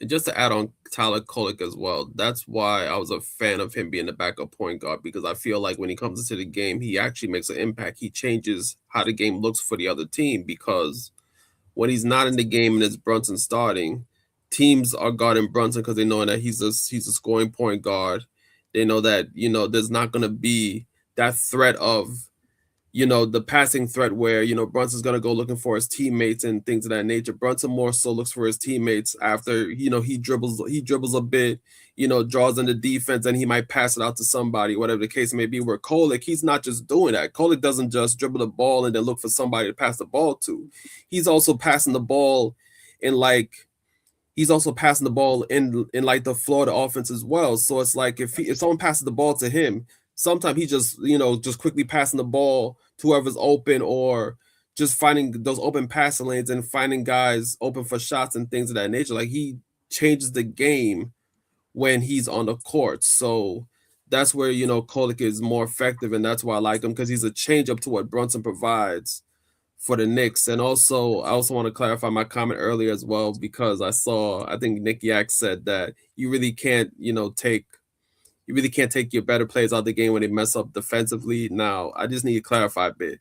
just to add on Tyler Kolek as well, that's why I was a fan of him being the backup point guard, because I feel like when he comes into the game, he actually makes an impact. He changes how the game looks for the other team, because when he's not in the game and it's Brunson starting, teams are guarding Brunson because they know that he's a scoring point guard. They know that, you know, there's not going to be that threat of, you know, the passing threat where, you know, Brunson's going to go looking for his teammates and things of that nature. Brunson more so looks for his teammates after, you know, he dribbles a bit, you know, draws in the defense, and he might pass it out to somebody, whatever the case may be. Where Kolick, he's not just doing that. Kolick doesn't just dribble the ball and then look for somebody to pass the ball to. He's also passing the ball in like the Florida offense as well. So it's like if someone passes the ball to him, sometimes he just, you know, just quickly passing the ball to whoever's open, or just finding those open passing lanes and finding guys open for shots and things of that nature. Like, he changes the game when he's on the court. So that's where, you know, Kolick is more effective, and that's why I like him, because he's a change up to what Brunson provides for the Knicks. And also, I also want to clarify my comment earlier as well, because I think Nick Yak said that you really can't take your better players out of the game when they mess up defensively. Now, I just need to clarify a bit.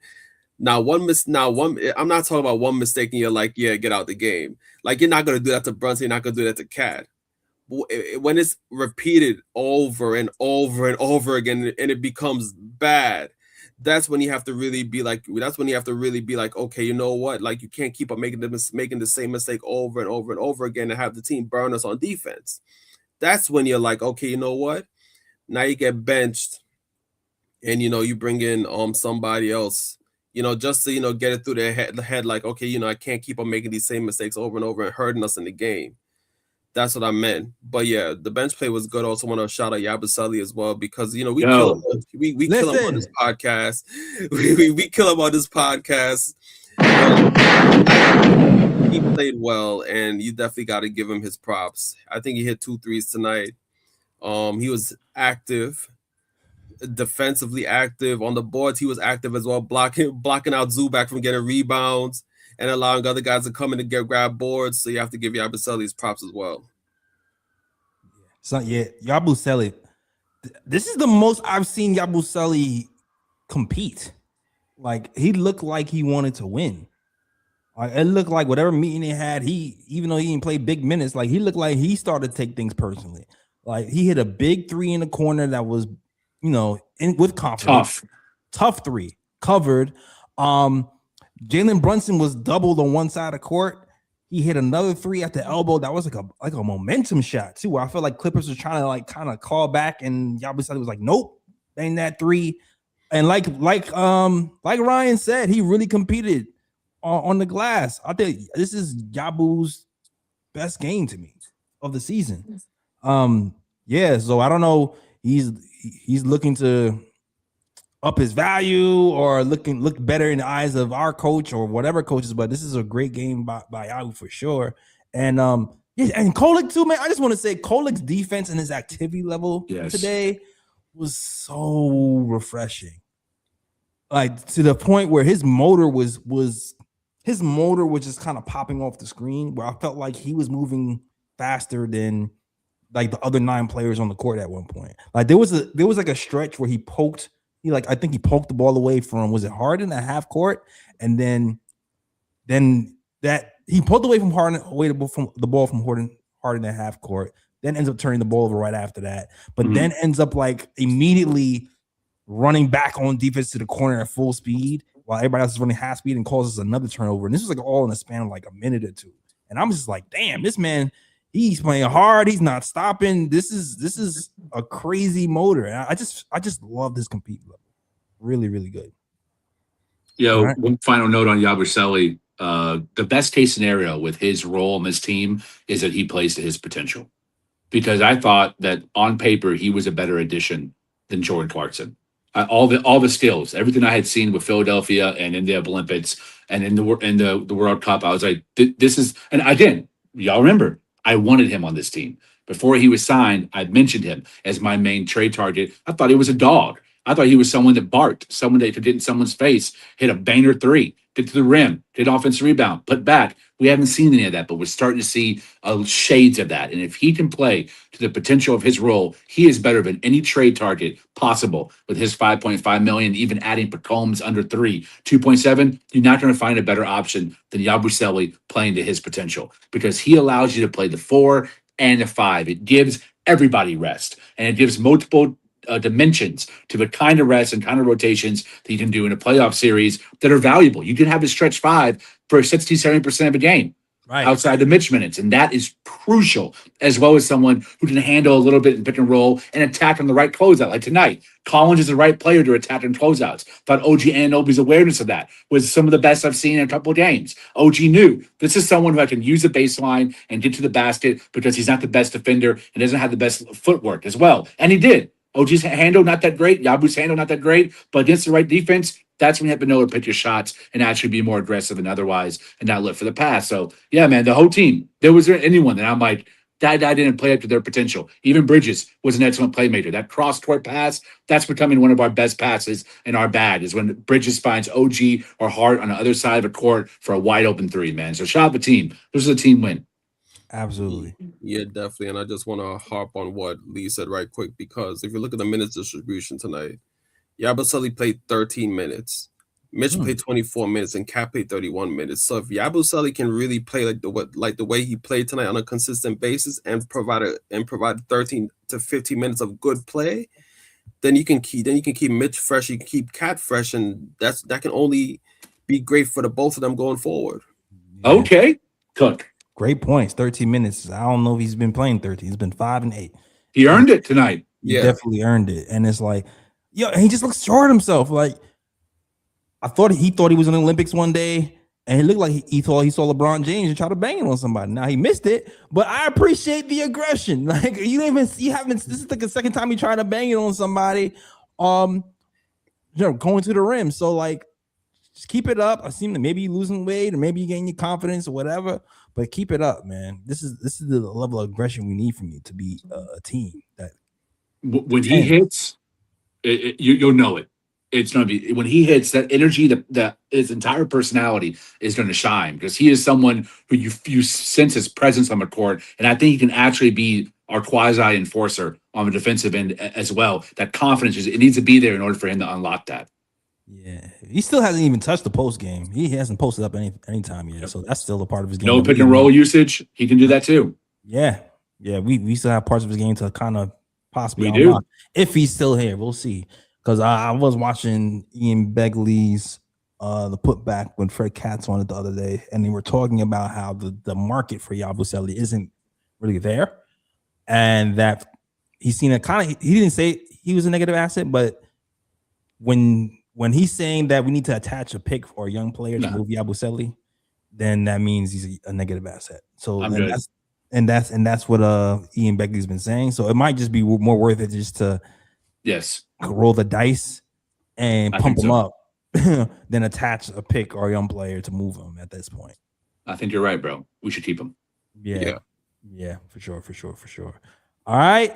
I'm not talking about one mistake and you're like, yeah, get out the game. Like, you're not going to do that to Brunson. You're not going to do that to Cat. When it's repeated over and over and over again and it becomes bad, that's when you have to really be like, okay, you know what? Like, you can't keep on making the same mistake over and over and over again and have the team burn us on defense. That's when you're like, okay, you know what? Now you get benched, and, you know, you bring in somebody else, you know, just to, you know, get it through their head, like, okay, you know, I can't keep on making these same mistakes over and over and hurting us in the game. That's what I meant. But yeah, the bench play was good. Also want to shout out Yabusele as well, because, you know, we kill him on this podcast. we kill him on this podcast. He played well, and you definitely got to give him his props. I think he hit 2 threes tonight. He was active, defensively active. On the boards, he was active as well, blocking out Zubac from getting rebounds and allowing other guys to come in and grab boards. So you have to give Yabusele his props as well. So yeah, Yabusele. This is the most I've seen Yabusele compete. Like, he looked like he wanted to win. Like, it looked like whatever meeting they had, even though he didn't play big minutes, like, he looked like he started to take things personally. Like, he hit a big 3 in the corner that was, you know, with confidence. Tough 3 covered. Jalen Brunson was doubled on one side of the court. He hit another 3 at the elbow. That was like a momentum shot too. I felt like Clippers were trying to like kind of call back, and Yabusele was like, nope, bang that 3. And like Ryan said, he really competed on the glass. I think this is Yabu's best game to me of the season. Yeah, so I don't know. He's looking to up his value or look better in the eyes of our coach or whatever coaches, but this is a great game by Yabu for sure. And yeah, and Kolick too, man. I just want to say Kolick's defense and his activity level today was so refreshing. Like, to the point where his motor was just kind of popping off the screen, where I felt like he was moving faster than like the other 9 players on the court at one point. Like, there was like a stretch where I think he poked the ball away from, was it Harden at half court? And then that he poked away from Harden, from the ball from Harden at half court, then ends up turning the ball over right after that. But then ends up like immediately running back on defense to the corner at full speed while everybody else is running half speed, and causes another turnover. And this was like all in a span of like a minute or 2. And I'm just like, damn, this man, he's playing hard. He's not stopping. This is a crazy motor. And I just love this compete level. Really, really good. Right. One final note on Yabusele. The best case scenario with his role on this team is that he plays to his potential. Because I thought that on paper he was a better addition than Jordan Clarkson. All the skills, everything I had seen with Philadelphia and in the Olympics and in the World Cup, I was like, this is. And again, y'all remember, I wanted him on this team before he was signed. I mentioned him as my main trade target. I thought he was a dog. I thought he was someone that barked, someone that could get in someone's face, hit a banger 3, get to the rim, hit offensive rebound, put back, We haven't seen any of that, but we're starting to see shades of that. And if he can play to the potential of his role, he is better than any trade target possible with his 5.5 million, even adding Pacombs under 2.7. You're not going to find a better option than Yabusele playing to his potential because he allows you to play the 4 and the 5. It gives everybody rest, and it gives multiple dimensions to the kind of rest and kind of rotations that you can do in a playoff series that are valuable. You can have a stretch 5 for 60-70% of a game outside the Mitch minutes, and that is crucial, as well as someone who can handle a little bit in pick and roll and attack on the right closeout. Like tonight, Collins is the right player to attack in closeouts. Thought OG Anunoby's awareness of that was some of the best I've seen in a couple of games. OG knew this is someone who I can use the baseline and get to the basket because he's not the best defender and doesn't have the best footwork as well, and he did. OG's handle not that great. Yabu's handle not that great, but against the right defense, that's when you have to know to pick your shots and actually be more aggressive than otherwise and not look for the pass. So, yeah, man, the whole team, there was anyone that I'm like, that guy didn't play up to their potential. Even Bridges was an excellent playmaker. That cross-court pass, that's becoming one of our best passes in our bag is when Bridges finds OG or Hart on the other side of the court for a wide-open 3, man. So, shout out the team. This is a team win. Absolutely. Yeah, definitely. And I just want to harp on what Lee said right quick, because if you look at the minutes distribution tonight, Yabusele played 13 minutes. Mitch played 24 minutes and Cat played 31 minutes. So if Yabusele can really play like the way he played tonight on a consistent basis and provide 13 to 15 minutes of good play, then you can keep Mitch fresh, you can keep Cat fresh, and that can only be great for the both of them going forward. Yeah. Okay, Cook. Great points. 13 minutes. I don't know if he's been playing 13. He's been 5 and 8. He earned it tonight. He definitely earned it. And it's like, he just looks short himself. Like, he thought he was in the Olympics one day, and he looked like he thought he saw LeBron James and tried to bang it on somebody. Now he missed it, but I appreciate the aggression. Like, this is like the second time he tried to bang it on somebody, going to the rim. So like, just keep it up. I seem that maybe you're losing weight or maybe you're gaining your confidence or whatever, but keep it up, man. This is the level of aggression we need from you to be a team that when he hits, you'll know it. It's going to be when he hits that energy, that his entire personality is going to shine because he is someone who you sense his presence on the court, and I think he can actually be our quasi enforcer on the defensive end as well. That confidence it needs to be there in order for him to unlock that. Yeah, he still hasn't even touched the post game. He hasn't posted up any time yet, so that's still a part of his game. No pick and roll usage. He can do that too. Yeah. We still have parts of his game to kind of possibly unlock if he's still here. We'll see. Because I was watching Ian Begley's the putback when Fred Katz on it the other day, and they were talking about how the market for Yabusele isn't really there, and that he's seen a kind of. He didn't say he was a negative asset, but when he's saying that we need to attach a pick for a young player to move Yabusele, then that means he's a negative asset. So that's what Ian Begley's been saying. So it might just be more worth it just to roll the dice and pump him up than attach a pick or a young player to move him at this point. I think you're right, bro. We should keep him. Yeah, for sure. All right.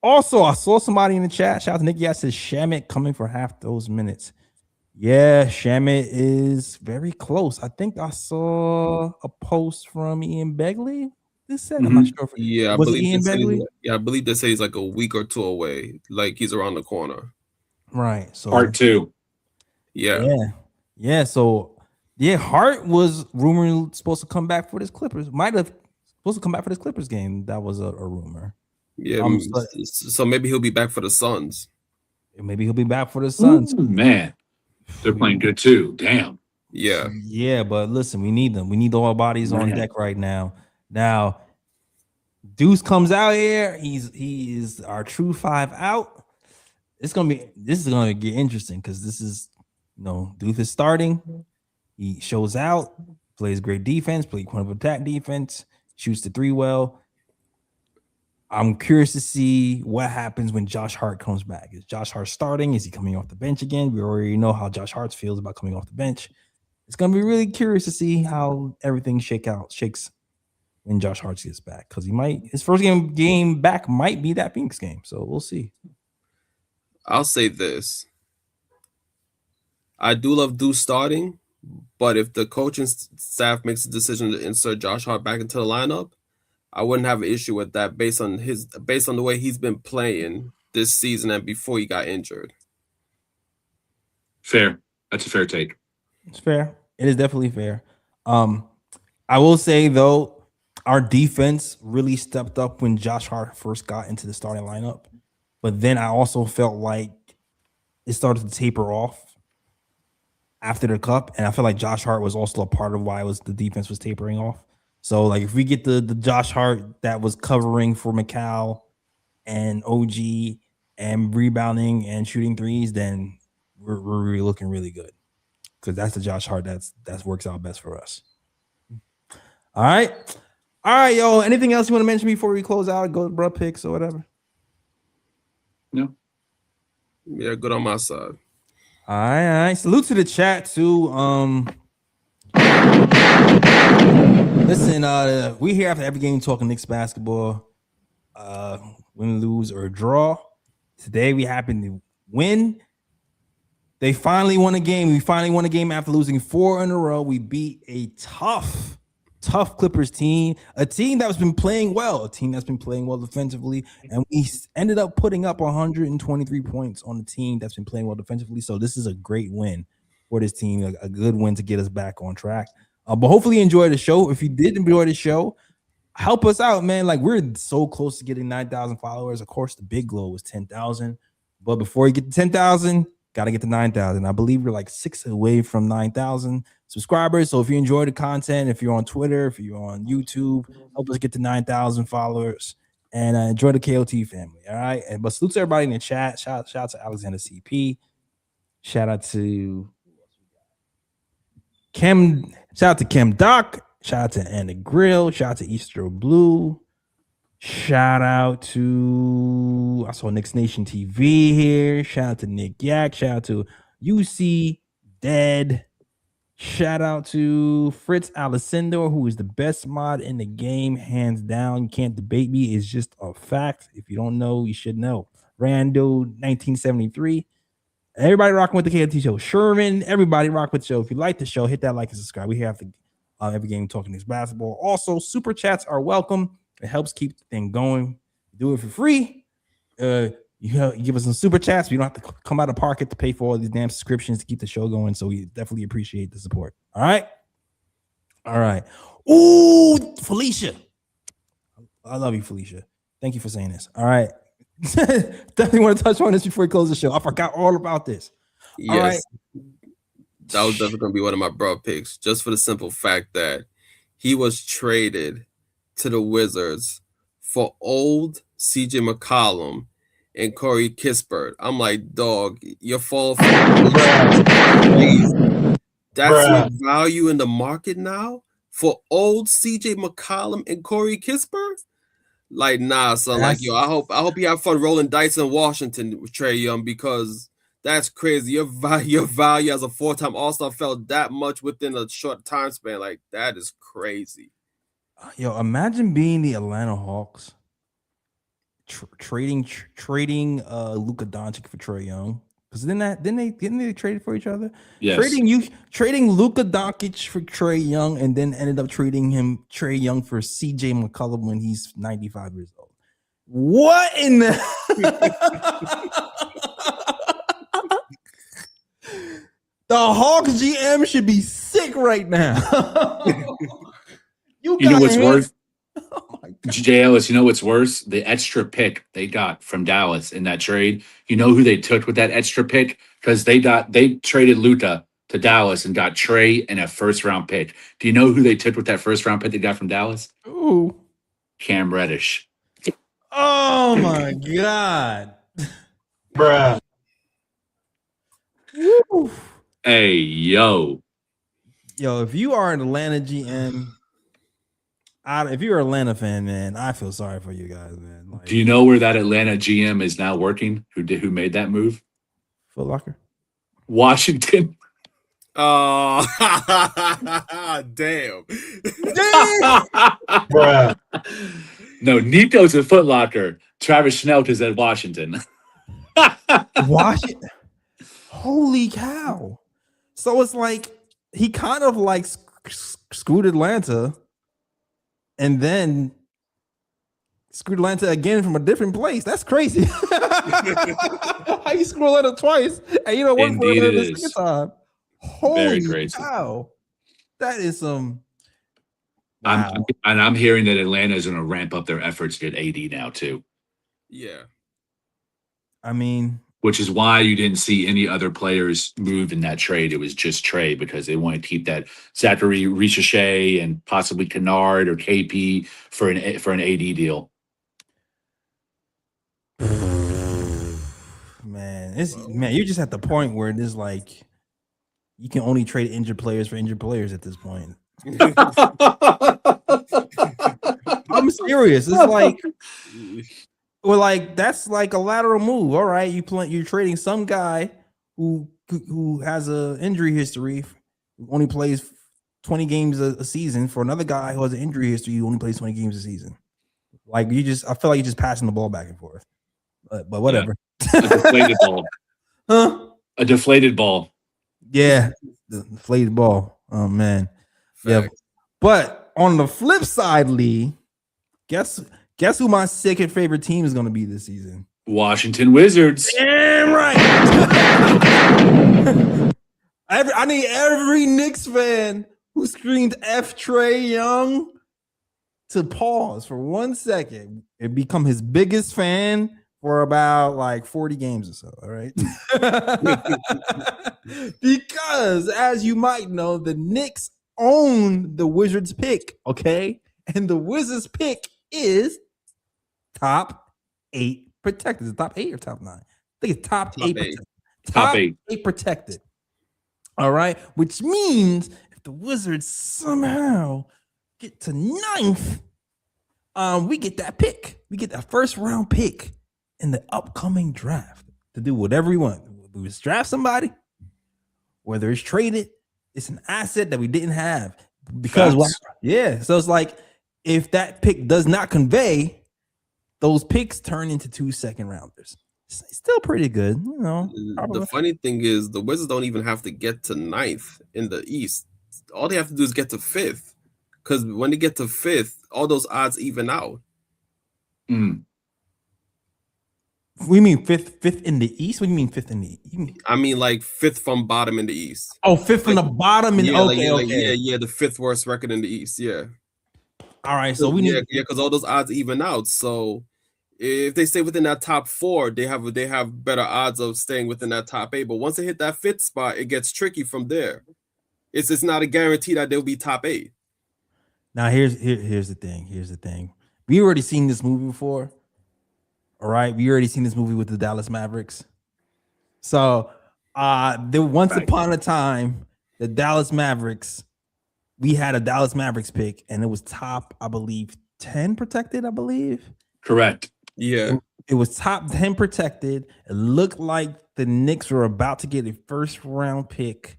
Also, I saw somebody in the chat. Shout out to Nicky. I said Shamit coming for half those minutes. Yeah, Shamit is very close. I think I saw a post from Ian Begley. I'm not sure. I believe they say he's like a week or two away. Like he's around the corner. Right. So part 2. Yeah. So Hart was rumored supposed to come back for this Clippers. Might have supposed to come back for this Clippers game. That was a rumor. Yeah. So maybe he'll be back for the Suns. Maybe he'll be back for the Suns. Ooh, man, they're playing good too. Damn. Yeah. Yeah, but listen, we need them. We need all our bodies on deck right now. Now, Deuce comes out here. He is our true 5 out. This is gonna get interesting because this is Deuce is starting. He shows out, plays great defense, plays point of attack defense, shoots the 3 well. I'm curious to see what happens when Josh Hart comes back. Is Josh Hart starting? Is he coming off the bench again? We already know how Josh Hart feels about coming off the bench. It's gonna be really curious to see how everything shakes when Josh Hart gets back, because his first game back might be that Phoenix game. So we'll see. I'll say this. I do love Deuce starting, But if the coaching staff makes a decision to insert Josh Hart back into the lineup, I wouldn't have an issue with that based on the way he's been playing this season and before he got injured. Fair. That's a fair take. It's fair. It is definitely fair. I will say though, our defense really stepped up when Josh Hart first got into the starting lineup. But then I also felt like it started to taper off after the cup. And I feel like Josh Hart was also a part of why the defense was tapering off. So like if we get the Josh Hart that was covering for McCall and OG and rebounding and shooting threes, then we're really looking really good. Because that's the Josh Hart that works out best for us. All right, yo. Anything else you want to mention before we close out? Go to bro picks or whatever. No. Yeah, good on my side. All right. Salute to the chat too. Listen, we here after every game talking Knicks basketball. Win, lose, or draw. Today we happen to win. They finally won a game. We finally won a game after losing 4 in a row. We beat a tough Clippers team, a team that's been playing well, defensively, and we ended up putting up 123 points on the team that's been playing well defensively. So this is a great win for this team, a good win to get us back on track. But hopefully you enjoyed the show. If you did enjoy the show, help us out, man. Like we're so close to getting 9,000 followers. Of course, the big goal was 10,000, but before you get to 10,000, got to get to 9,000. I believe we're like 6 away from 9,000 subscribers. So if you enjoy the content, if you're on Twitter, if you're on YouTube, help us get to 9,000 followers and enjoy the KOT family. All right. But salute to everybody in the chat. Shout out to Alexander CP. Shout out to Kim. Shout out to Kim Doc. Shout out to Anna Grill. Shout out to Easter Blue. Shout out to, I saw Knicks Nation TV here. Shout out to Nick Yak. Shout out to UC Dead. Shout out to Fritz Alessandro, who is the best mod in the game, hands down. You can't debate me. It's just a fact. If you don't know, you should know. Rando 1973. Everybody rocking with the KLT show. Sherman, everybody rock with the show. If you like the show, hit that like and subscribe. We have to every game talking Knicks basketball. Also, super chats are welcome. It helps keep the thing going. Do it for free. You give us some super chats. We don't have to come out of pocket to pay for all these damn subscriptions to keep the show going. So we definitely appreciate the support. All right. Ooh, Felicia. I love you, Felicia. Thank you for saying this. All right. Definitely want to touch on this before we close the show. I forgot all about this. Yes. All right. That was definitely going to be one of my bro picks, just for the simple fact that he was traded to the Wizards for old CJ McCollum and Corey Kispert. I'm like, dog, you're falling for that's your value in the market now for old CJ McCollum and Corey Kispert? Like, nah, son. Like, yo, I hope you have fun rolling dice in Washington with Trae Young, because that's crazy. Your value as a 4-time All-Star fell that much within a short time span. Like, that is crazy. Yo, imagine being the Atlanta Hawks, trading Luka Doncic for Trae Young. Because didn't they trade for each other? Yes. Trading Luka Doncic for Trae Young, and then ended up trading Trae Young for CJ McCollum when he's 95 years old. What in the the Hawks GM should be sick right now. You know what's worse? Oh my God. JLS, you know what's worse? The extra pick they got from Dallas in that trade. You know who they took with that extra pick? Because they traded Luka to Dallas and got Trae and a first-round pick. Do you know who they took with that first-round pick they got from Dallas? Ooh. Cam Reddish. Oh my God. Bruh. Woo. Hey, yo. Yo, if you are an Atlanta GM, if you're an Atlanta fan, man, I feel sorry for you guys, man. Like, do you know where that Atlanta GM is now working? Who made that move? Foot Locker? Washington. Oh, damn. Bruh. No, Nico's at Foot Locker. Travis Schnelt is at Washington. Washington. Holy cow. So it's like he kind of like screwed Atlanta and then screwed Atlanta again from a different place. That's crazy. How you screw Atlanta twice and you don't work for Indeed Atlanta it the is. second time? Very Holy crazy. cow. That is some wow. I'm hearing that Atlanta is going to ramp up their efforts to get AD now too. Yeah. I mean, which is why you didn't see any other players move in that trade. It was just Trey because they want to keep that Zachary Ricochet and possibly Kennard or KP for an AD deal. Man, you're just at the point where it is like you can only trade injured players for injured players at this point. I'm serious. It's like, well, like that's like a lateral move. All right, you're trading some guy who has a injury history, who only plays 20 games a season, for another guy who has an injury history who only plays 20 games a season. Like I feel like you're just passing the ball back and forth. But whatever. Yeah. A deflated ball. Huh? A deflated ball. Yeah, the deflated ball. Oh man. Yeah. But on the flip side, Lee, guess who my second favorite team is going to be this season? Washington Wizards. Damn right. I need every Knicks fan who screamed F Trey Young to pause for 1 second and become his biggest fan for about like 40 games or so. All right. Because as you might know, the Knicks own the Wizards pick. Okay. And the Wizards pick is top 8 protected. Is it top 8 or top 9? I think it's top 8 protected. Top 8 protected. All right. Which means if the Wizards somehow get to 9th, we get that pick. We get that first round pick in the upcoming draft to do whatever we want. We just draft somebody, whether it's traded, it's an asset that we didn't have. Because yeah. So it's like if that pick does not convey, those picks turn into 2 second rounders. It's still pretty good, you know. Probably. The funny thing is the Wizards don't even have to get to 9th in the East. All they have to do is get to 5th. Because when they get to 5th, all those odds even out. We mean fifth in the East? What do you mean 5th in the East? I mean like 5th from bottom in the East. Oh, 5th from the bottom in the 5th worst record in the East. Yeah. All right, so we need because all those odds even out. So if they stay within that top 4, they have better odds of staying within that top 8. But once they hit that 5th spot, it gets tricky from there. It's not a guarantee that they'll be top 8. Now here's the thing. Here's the thing. We already seen this movie before. All right, we already seen this movie with the Dallas Mavericks. So there once upon a time, the Dallas Mavericks, we had a Dallas Mavericks pick, and it was top, I believe, 10 protected, I believe. Correct. Yeah. It was top 10 protected. It looked like the Knicks were about to get a first round pick,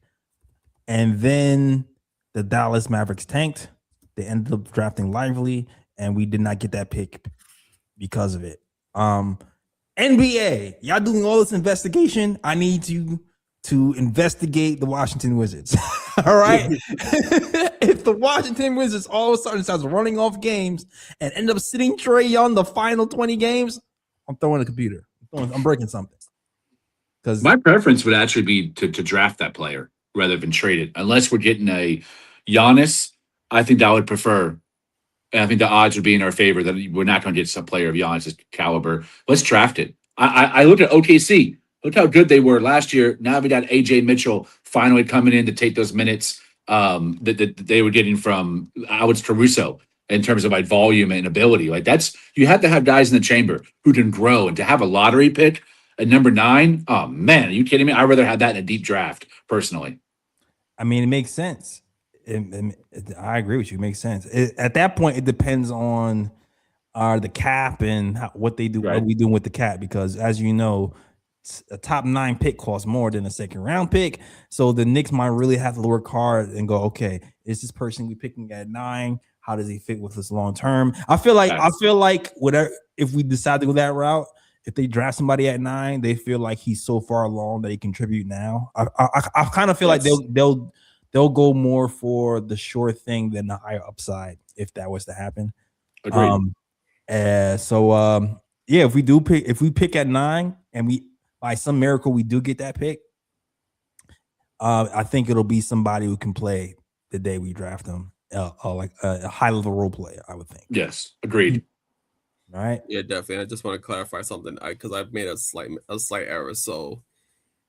and then the Dallas Mavericks tanked. They ended up drafting Lively, and we did not get that pick because of it. NBA, y'all doing all this investigation. I need you to investigate the Washington Wizards. All right. If the Washington Wizards all of a sudden starts running off games and end up sitting Trey Young the final 20 games, I'm throwing a computer. I'm breaking something. Because my preference would actually be to draft that player rather than trade it. Unless we're getting a Giannis, I think that I would prefer. And I think the odds would be in our favor that we're not going to get some player of Giannis' caliber. Let's draft it. I looked at OKC. Look how good they were last year. Now we got AJ Mitchell finally coming in to take those minutes that they were getting from Alex Caruso in terms of like volume and ability. Like you have to have guys in the chamber who can grow, and to have a lottery pick at number 9. Oh man, are you kidding me? I'd rather have that in a deep draft personally. I mean, it makes sense. I agree with you. It makes sense. At that point, it depends on the cap and what they do, right. What we doing with the cap, because as you know, a top 9 pick costs more than a second round pick. So the Knicks might really have to work hard and go, okay, is this person we picking at 9? How does he fit with us long term? I feel like whatever, if we decide to go that route, if they draft somebody at 9, they feel like he's so far along that he contribute now. I kind of feel like they'll they'll go more for the sure thing than the higher upside if that was to happen. Agreed. Yeah, if we pick at 9 and we by some miracle we do get that pick, I think it'll be somebody who can play the day we draft them, like a high level role player. I would think. Yes, agreed. All right. Yeah, definitely. I just want to clarify something because I've made a slight error. So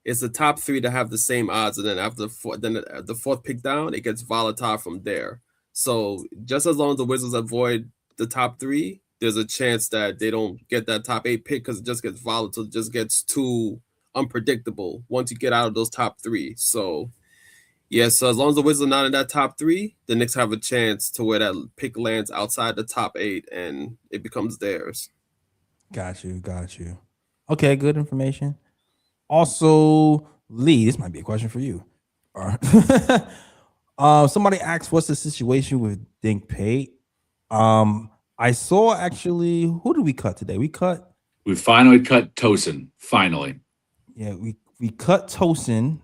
it's the top 3 that have the same odds, and then after the fourth pick down, it gets volatile from there. So just as long as the Wizards avoid the top 3, there's a chance that they don't get that top 8 pick because it just gets volatile, it just gets too unpredictable once you get out of those top 3. So yeah, so as long as the Wizards are not in that top 3, the Knicks have a chance to where that pick lands outside the top 8 and it becomes theirs. Got you. Okay, good information. Also, Lee, this might be a question for you. Somebody asked, "What's the situation with Dink Pate?" I saw actually. Who did we cut today? We finally cut Tosin. Finally, yeah, we cut Tosin,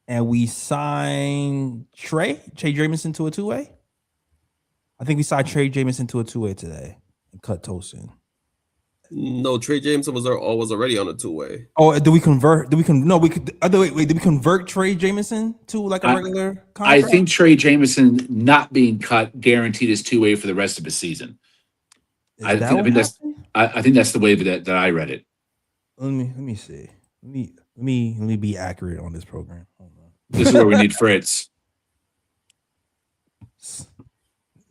and we signed Trey Jamison to a 2-way. I think we signed Trey Jamison to a 2-way today and cut Tosin. No, Trey Jameson was already on a 2-way. Oh, did we convert? Did we convert Trey Jamison to like a regular contract? I think Trey Jamison not being cut guaranteed his 2-way for the rest of the season. I think that's the way that I read it. Let me see. Let me be accurate on this program. Hold on. This is where we need Fritz.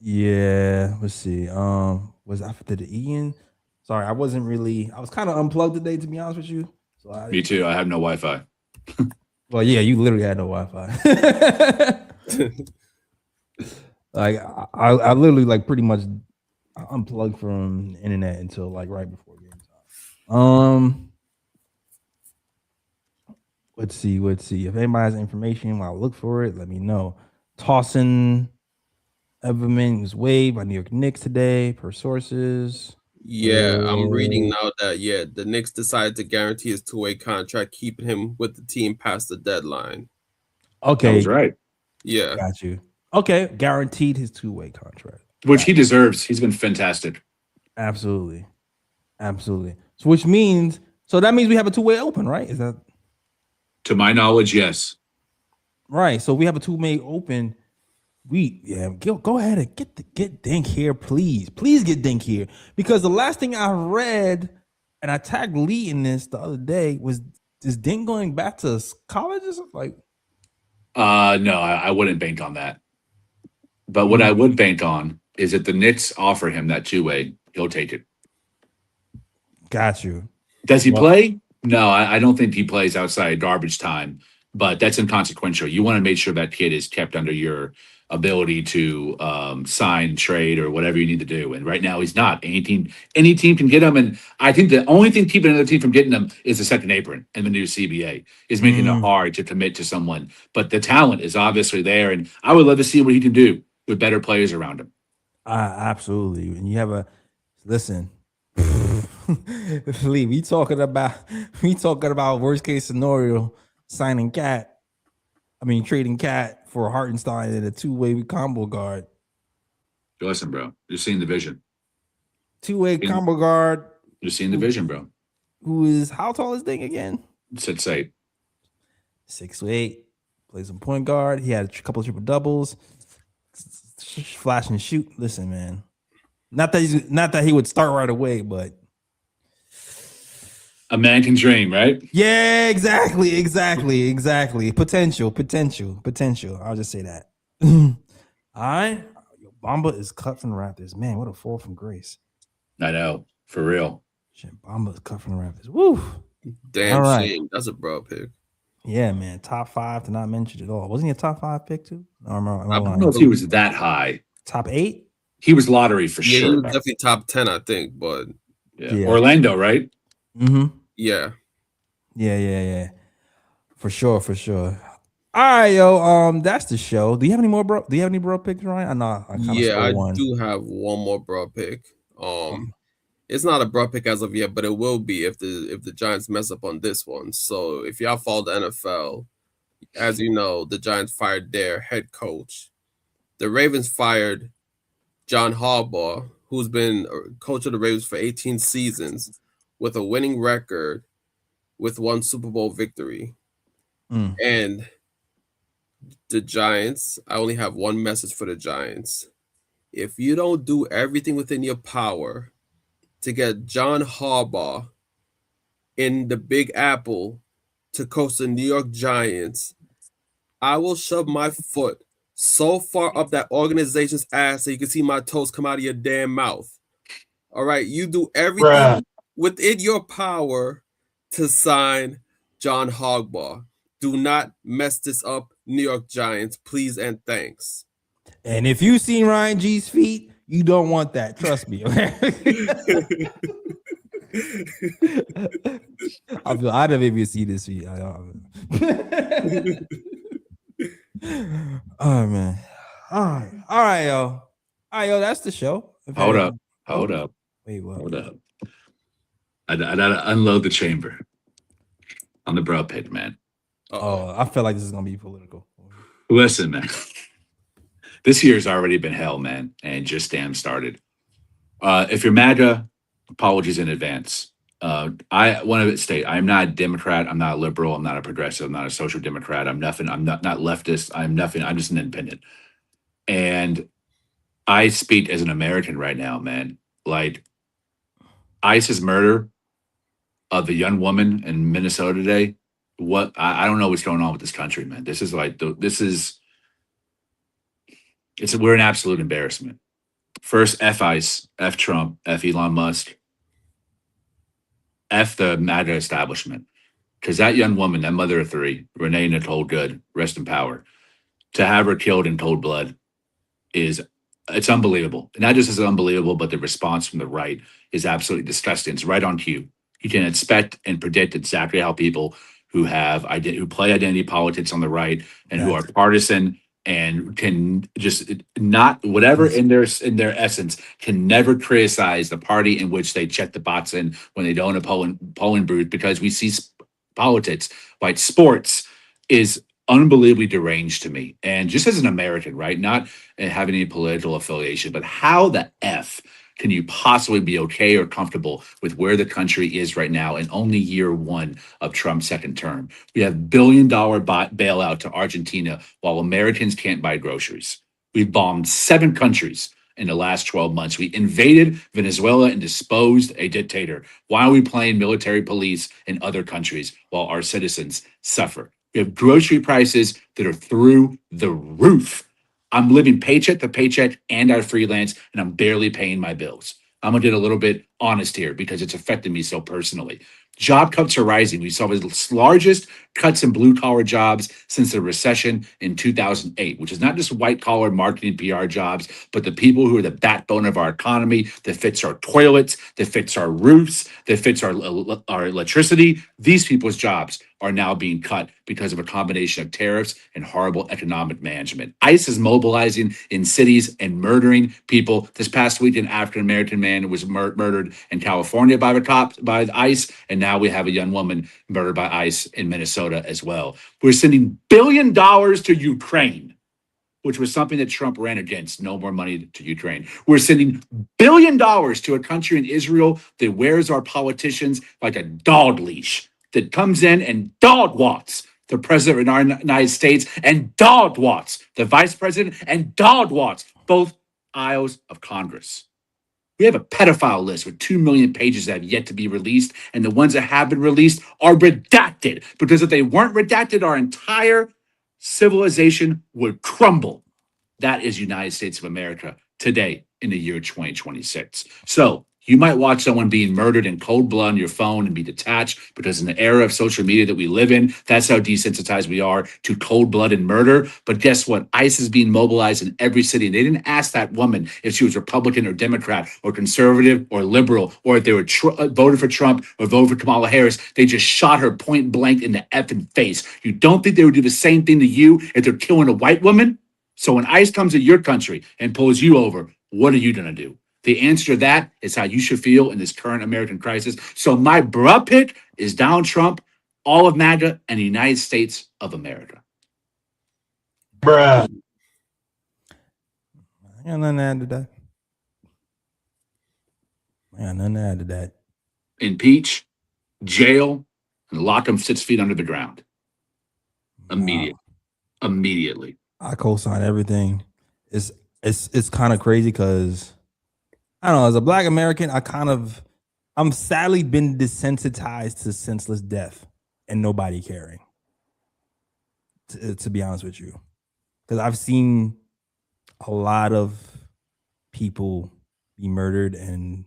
Yeah, let's see. Was after the Ian? Sorry, I was kind of unplugged today, to be honest with you. So Me too. I have no Wi-Fi. Well, yeah, you literally had no Wi-Fi. Like I literally like pretty much unplugged from the internet until like right before game time. Let's see. If anybody has information while I look for it, let me know. Tossin Everman was waived by New York Knicks today, per sources. Yeah, I'm reading now that the Knicks decided to guarantee his 2-way contract, keeping him with the team past the deadline. Okay, that was right. Yeah, got you. Okay, guaranteed his 2-way contract, which he deserves. He's been fantastic. Absolutely. So that means we have a 2-way open, right? Is that? To my knowledge, yes. Right. So we have a 2-way open. Go ahead and get Dink here, please. Please get Dink here. Because the last thing I read, and I tagged Lee in this the other day, was is Dink going back to college or something? Like, no, I wouldn't bank on that. But what I would bank on is if the Knicks offer him that 2-way, he'll take it. Got you. Does he play? No, I don't think he plays outside garbage time, but that's inconsequential. You want to make sure that kid is kept under your ability to sign, trade, or whatever you need to do. And right now he's not. Any team can get him. And I think the only thing keeping another team from getting him is the second apron and the new CBA is making it hard to commit to someone. But the talent is obviously there, and I would love to see what he can do with better players around him. Absolutely. And you have listen. Lee, we talking about worst case scenario trading Cat for Hartenstein and a 2-way combo guard. Listen, bro, you're seeing the vision. 2-way combo guard. You're seeing the vision, bro. Who is how tall is Ding again? 6'8". 6'8". Plays some point guard. He had a couple of triple doubles. Flash and shoot. Listen, man. Not that he would start right away, but a man can dream, right? Yeah, exactly. Potential. I'll just say that. All right. Bamba is cut from the Raptors. Man, what a fall from grace. I know, for real. Shit, Bamba is cut from the Raptors. Woo. Damn shame. That's a broad pick. Yeah, man. Top 5 to not mention at all. Wasn't he a top 5 pick too? I don't know if he was that high. Top 8? He was lottery for sure. He was definitely top 10, I think. But yeah. Orlando, right? Mm-hmm. Yeah. For sure. All right, yo. That's the show. Do you have any more, bro? Do you have any bro picks, Ryan? I do have one more bro pick. It's not a bro pick as of yet, but it will be if the Giants mess up on this one. So if y'all follow the NFL, as you know, the Giants fired their head coach. The Ravens fired John Harbaugh, who's been coach of the Ravens for 18 seasons with a winning record with one Super Bowl victory. And the Giants, I only have one message for the Giants. If you don't do everything within your power to get John Harbaugh in the Big Apple to coach the New York Giants, I will shove my foot so far up that organization's ass that you can see my toes come out of your damn mouth. All right, you do everything within your power to sign John Harbaugh. Do not mess this up, New York Giants, please and thanks. And if you've seen Ryan G's feet, you don't want that. Trust me. I never even see this feet. Oh man. All right, yo. All right, yo. That's the show. Hold up. Wait, what? Hold up. I gotta unload the chamber on the bro pit, man. Oh, I feel like this is gonna be political. Listen, man. This year's already been hell, man, and just damn started. If you're MAGA, apologies in advance. I want to state I am not a Democrat. I'm not a liberal. I'm not a progressive. I'm not a social democrat. I'm nothing. I'm not leftist. I'm nothing. I'm just an independent. And I speak as an American right now, man. Like ICE's murder of the young woman in Minnesota today. I don't know what's going on with this country, man. This is like we're an absolute embarrassment. First, F ICE, F Trump, F Elon Musk, F the MAGA establishment. Because that young woman, that mother of three, Renee Nicole Good, rest in power, to have her killed in cold blood it's unbelievable. Not just as unbelievable, but the response from the right is absolutely disgusting. It's right on cue. You can expect and predict exactly how people who play identity politics on the right and who are partisan and can just not whatever in their essence can never criticize the party in which they check the box in when they don't a polling booth, because we see politics like sports is unbelievably deranged to me. And just as an American, right, not having any political affiliation, but how the F can you possibly be okay or comfortable with where the country is right now in only year one of Trump's second term? We have $1 billion bailout to Argentina while Americans can't buy groceries. We've bombed 7 countries in the last 12 months. We invaded Venezuela and disposed a dictator. Why are we playing military police in other countries while our citizens suffer? We have grocery prices that are through the roof. I'm living paycheck to paycheck and I freelance, and I'm barely paying my bills. I'm going to get a little bit honest here because it's affected me so personally. Job cuts are rising. We saw the largest cuts in blue-collar jobs since the recession in 2008, which is not just white-collar marketing PR jobs, but the people who are the backbone of our economy, that fix our toilets, that fix our roofs, that fix our electricity. These people's jobs are now being cut because of a combination of tariffs and horrible economic management. ICE is mobilizing in cities and murdering people. This past week, an African-American man was murdered in California by ICE, and now we have a young woman murdered by ICE in Minnesota as well. We're sending $1 billion to Ukraine, which was something that Trump ran against. No more money to Ukraine. We're sending $1 billion to a country in Israel that wears our politicians like a dog leash, that comes in and dog-wats the president of the United States and dog-wats the vice president and dog-wats both aisles of Congress. We have a pedophile list with 2 million pages that have yet to be released, and the ones that have been released are redacted, because if they weren't redacted, our entire civilization would crumble. That is United States of America today in the year 2026. So you might watch someone being murdered in cold blood on your phone and be detached, because in the era of social media that we live in, that's how desensitized we are to cold blood and murder. But guess what? ICE is being mobilized in every city. And they didn't ask that woman if she was Republican or Democrat or conservative or liberal, or if they were voted for Trump or voted for Kamala Harris. They just shot her point blank in the effing face. You don't think they would do the same thing to you if they're killing a white woman? So when ICE comes to your country and pulls you over, what are you going to do? The answer to that is how you should feel in this current American crisis. So my bruh pick is Donald Trump, all of MAGA, and the United States of America. I got nothing to add to that. Impeach, jail, and lock him 6 feet under the ground. Immediately. I co-sign everything. It's kind of crazy because I don't know, as a Black American, I'm sadly been desensitized to senseless death and nobody caring. To be honest with you, because I've seen a lot of people be murdered and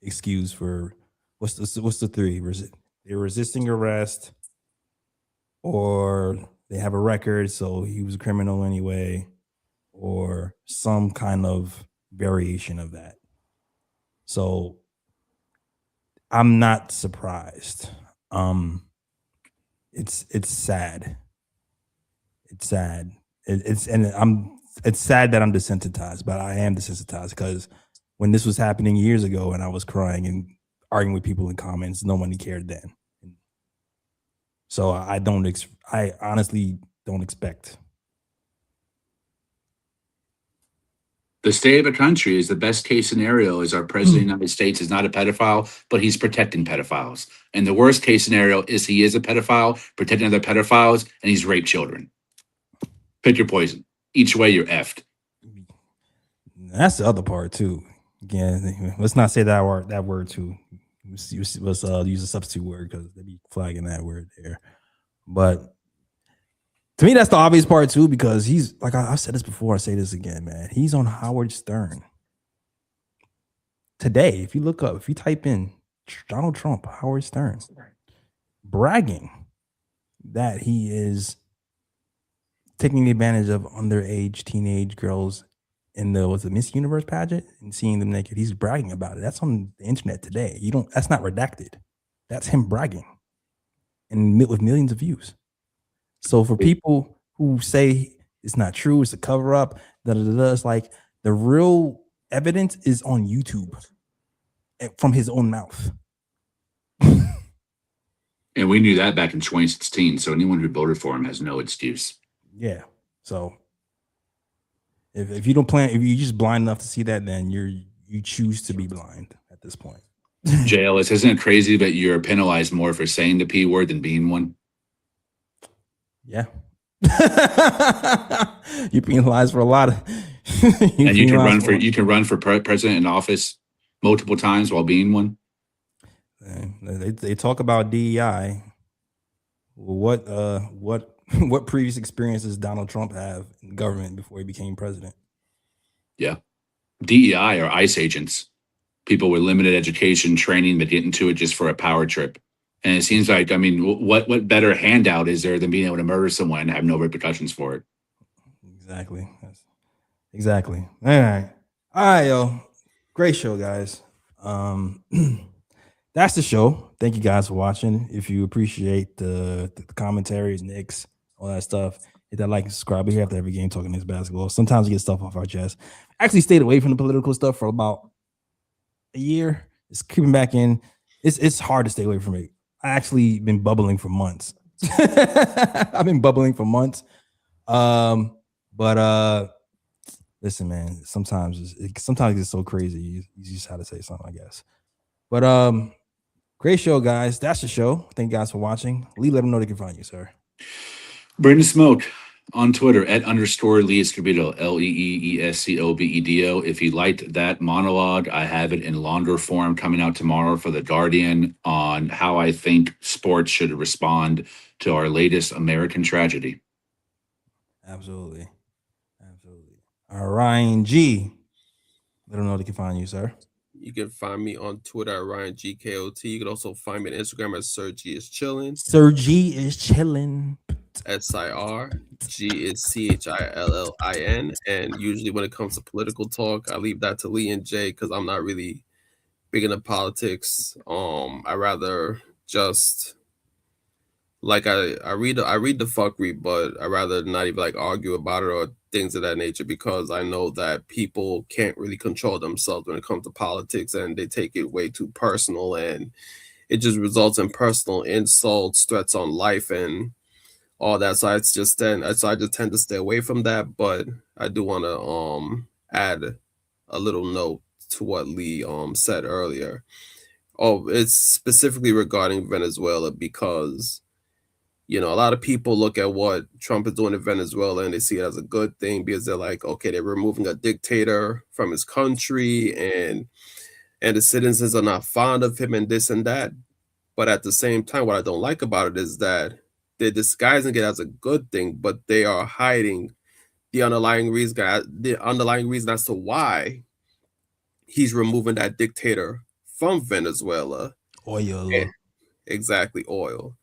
excused for what's the three? They're resisting arrest, or they have a record, so he was a criminal anyway, or some kind of variation of that. So I'm not surprised. It's sad. It's sad. It's sad that I'm desensitized, but I am desensitized because when this was happening years ago and I was crying and arguing with people in comments, nobody cared then. So I honestly don't expect. The state of the country is the best case scenario is our president of the United States is not a pedophile, but he's protecting pedophiles. And the worst case scenario is he is a pedophile, protecting other pedophiles, and he's raped children. Pick your poison. Each way you're effed. That's the other part too. Again, let's not say that word too. Let's use a substitute word because they be flagging that word there. But to me, that's the obvious part too, because he's like I've said this before. I say this again, man. He's on Howard Stern today. If you type in Donald Trump, Howard Stern, bragging that he is taking advantage of underage teenage girls in the Miss Universe pageant and seeing them naked. He's bragging about it. That's on the internet today. That's not redacted. That's him bragging, and with millions of views. So for people who say it's not true, it's a cover up, it's like the real evidence is on YouTube from his own mouth. And we knew that back in 2016. So anyone who voted for him has no excuse. Yeah. So if you you're just blind enough to see that, then you choose to be blind at this point. JLS, isn't it crazy that you're penalized more for saying the P word than being one? Yeah. You're penalized for a lot of and you can run for president in office multiple times while being one. They talk about DEI. What previous experiences Donald Trump have in government before he became president? Yeah. DEI are ICE agents. People with limited education, training that get into it just for a power trip. And it seems like, what better handout is there than being able to murder someone and have no repercussions for it? Exactly. All right, yo. Great show, guys. That's the show. Thank you guys for watching. If you appreciate the commentaries, Knicks, all that stuff, hit that like and subscribe. We're here after every game talking Knicks basketball. Sometimes we get stuff off our chest. Actually stayed away from the political stuff for about a year. It's creeping back in. It's hard to stay away from it. I actually been bubbling for months. I've been bubbling for months. But listen, man, sometimes it's so crazy. You just have to say something, I guess. But great show, guys. That's the show. Thank you guys for watching. Lee, let them know they can find you, sir. Brandon Smoke on Twitter @_Lee Escobedo, LEEESCOBEDO. If you liked that monologue, I have it in longer form coming out tomorrow for The Guardian on how I think sports should respond to our latest American tragedy. Absolutely. All right, Ryan G. Let them know they can find you, sir. You can find me on Twitter at RyanGKOT. You can also find me on Instagram at Sir G is chillin'. Sir G is chillin'. SIR. G is CHILLIN. And usually when it comes to political talk, I leave that to Lee and Jay because I'm not really big into politics. I rather just like I read the fuckery, but I rather not even like argue about it or things of that nature because I know that people can't really control themselves when it comes to politics and they take it way too personal and it just results in personal insults, threats on life, and all that. So I just tend to stay away from that. But I do want to add a little note to what Lee said earlier. Oh, it's specifically regarding Venezuela because, you know, a lot of people look at what Trump is doing in Venezuela and they see it as a good thing because they're like, okay, they're removing a dictator from his country and the citizens are not fond of him and this and that. But at the same time, what I don't like about it is that they're disguising it as a good thing, but they are hiding the underlying reason as to why he's removing that dictator from Venezuela. Oil. Exactly, oil.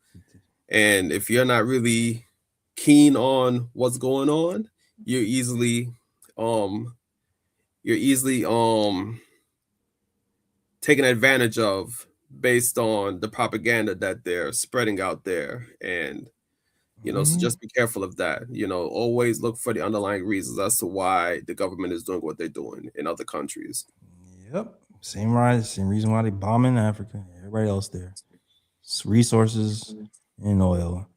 And if you're not really keen on what's going on, you're easily taken advantage of based on the propaganda that they're spreading out there. And you know, so just be careful of that. You know, always look for the underlying reasons as to why the government is doing what they're doing in other countries. Yep. Same reason why they bombing Africa. Everybody else there. It's resources and oil.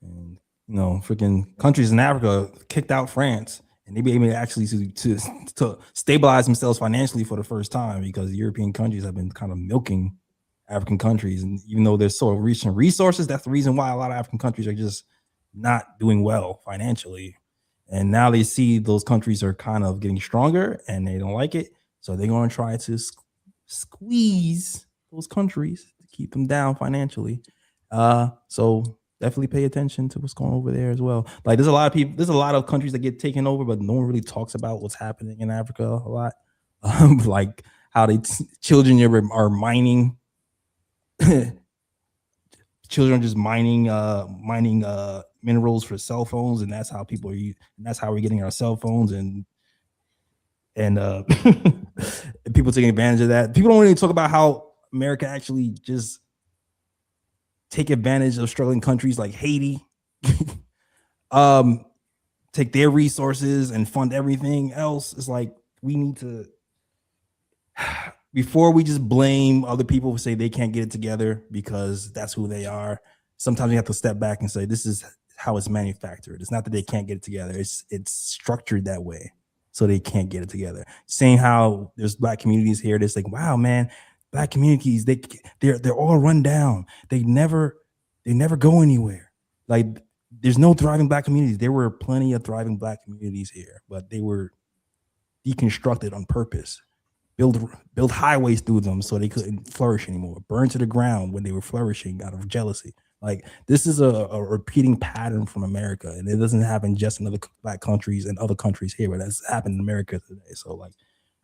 And you know, freaking countries in Africa kicked out France, and they be able to actually to stabilize themselves financially for the first time because European countries have been kind of milking African countries. And even though they're so rich in resources, that's the reason why a lot of African countries are just not doing well financially. And now they see those countries are kind of getting stronger and they don't like it. So they're going to try to squeeze those countries to keep them down financially. So definitely pay attention to what's going over there as well. Like there's a lot of countries that get taken over, but no one really talks about what's happening in Africa a lot. Like how children are mining. Children just mining minerals for cell phones, and that's how people are and that's how we're getting our cell phones and people taking advantage of that. People don't really talk about how America actually just take advantage of struggling countries like Haiti, take their resources and fund everything else. It's like we need to, before we just blame other people who say they can't get it together because that's who they are. Sometimes you have to step back and say, this is how it's manufactured. It's not that they can't get it together. It's structured that way so they can't get it together. Saying how there's Black communities here, it's like, wow, man, Black communities, they're all run down. They never go anywhere. Like there's no thriving Black communities. There were plenty of thriving Black communities here, but they were deconstructed on purpose. Build highways through them so they couldn't flourish anymore. Burned to the ground when they were flourishing out of jealousy. Like this is a repeating pattern from America, and it doesn't happen just in other Black countries and other countries here, but that's happened in America today. So like,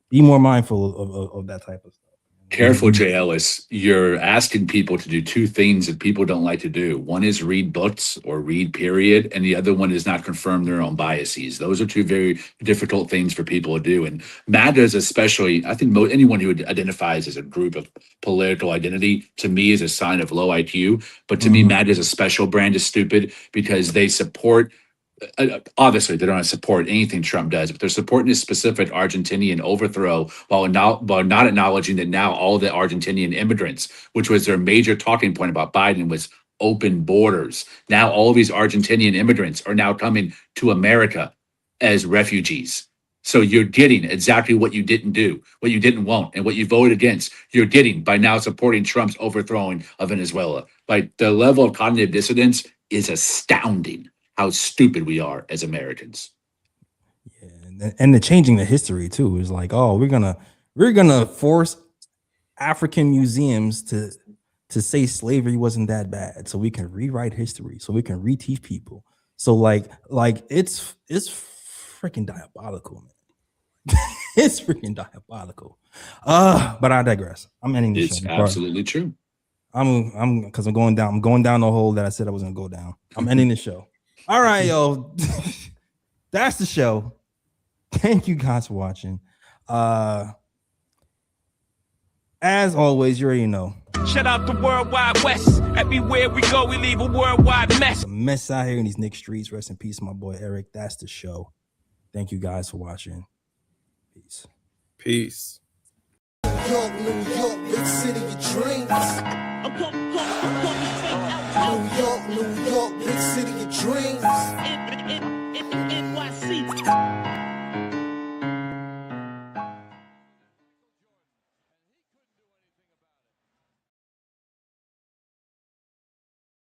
be more mindful of that type of stuff. Careful, Jay Ellis. You're asking people to do two things that people don't like to do. One is read books or read, period. And the other one is not confirm their own biases. Those are two very difficult things for people to do. And MAGA is especially, I think anyone who identifies as a group of political identity, to me, is a sign of low IQ. But to me, MAGA is a special brand of stupid because they support, obviously, they don't support anything Trump does, but they're supporting a specific Argentinian overthrow while not acknowledging that now all the Argentinian immigrants, which was their major talking point about Biden, was open borders. Now all of these Argentinian immigrants are now coming to America as refugees. So you're getting exactly what you didn't do, what you didn't want, and what you voted against. You're getting by now supporting Trump's overthrowing of Venezuela. Like the level of cognitive dissonance is astounding. How stupid we are as Americans. Yeah, and the changing the history too is like, oh, we're gonna force African museums to say slavery wasn't that bad, so we can rewrite history, so we can reteach people. So like it's freaking diabolical, man. It's freaking diabolical. But I digress. I'm ending this It's show. absolutely true. I'm because I'm going down the hole that I said I was gonna go down. I'm ending the show. All right, yo. That's the show. Thank you guys for watching. As always, you already know. Shout out the Worldwide West. Everywhere we go, we leave a worldwide mess. A mess out here in these Knicks streets. Rest in peace, my boy Eric. That's the show. Thank you guys for watching. Peace. Peace. New York, big city of dreams. New York, big city of dreams. dreams.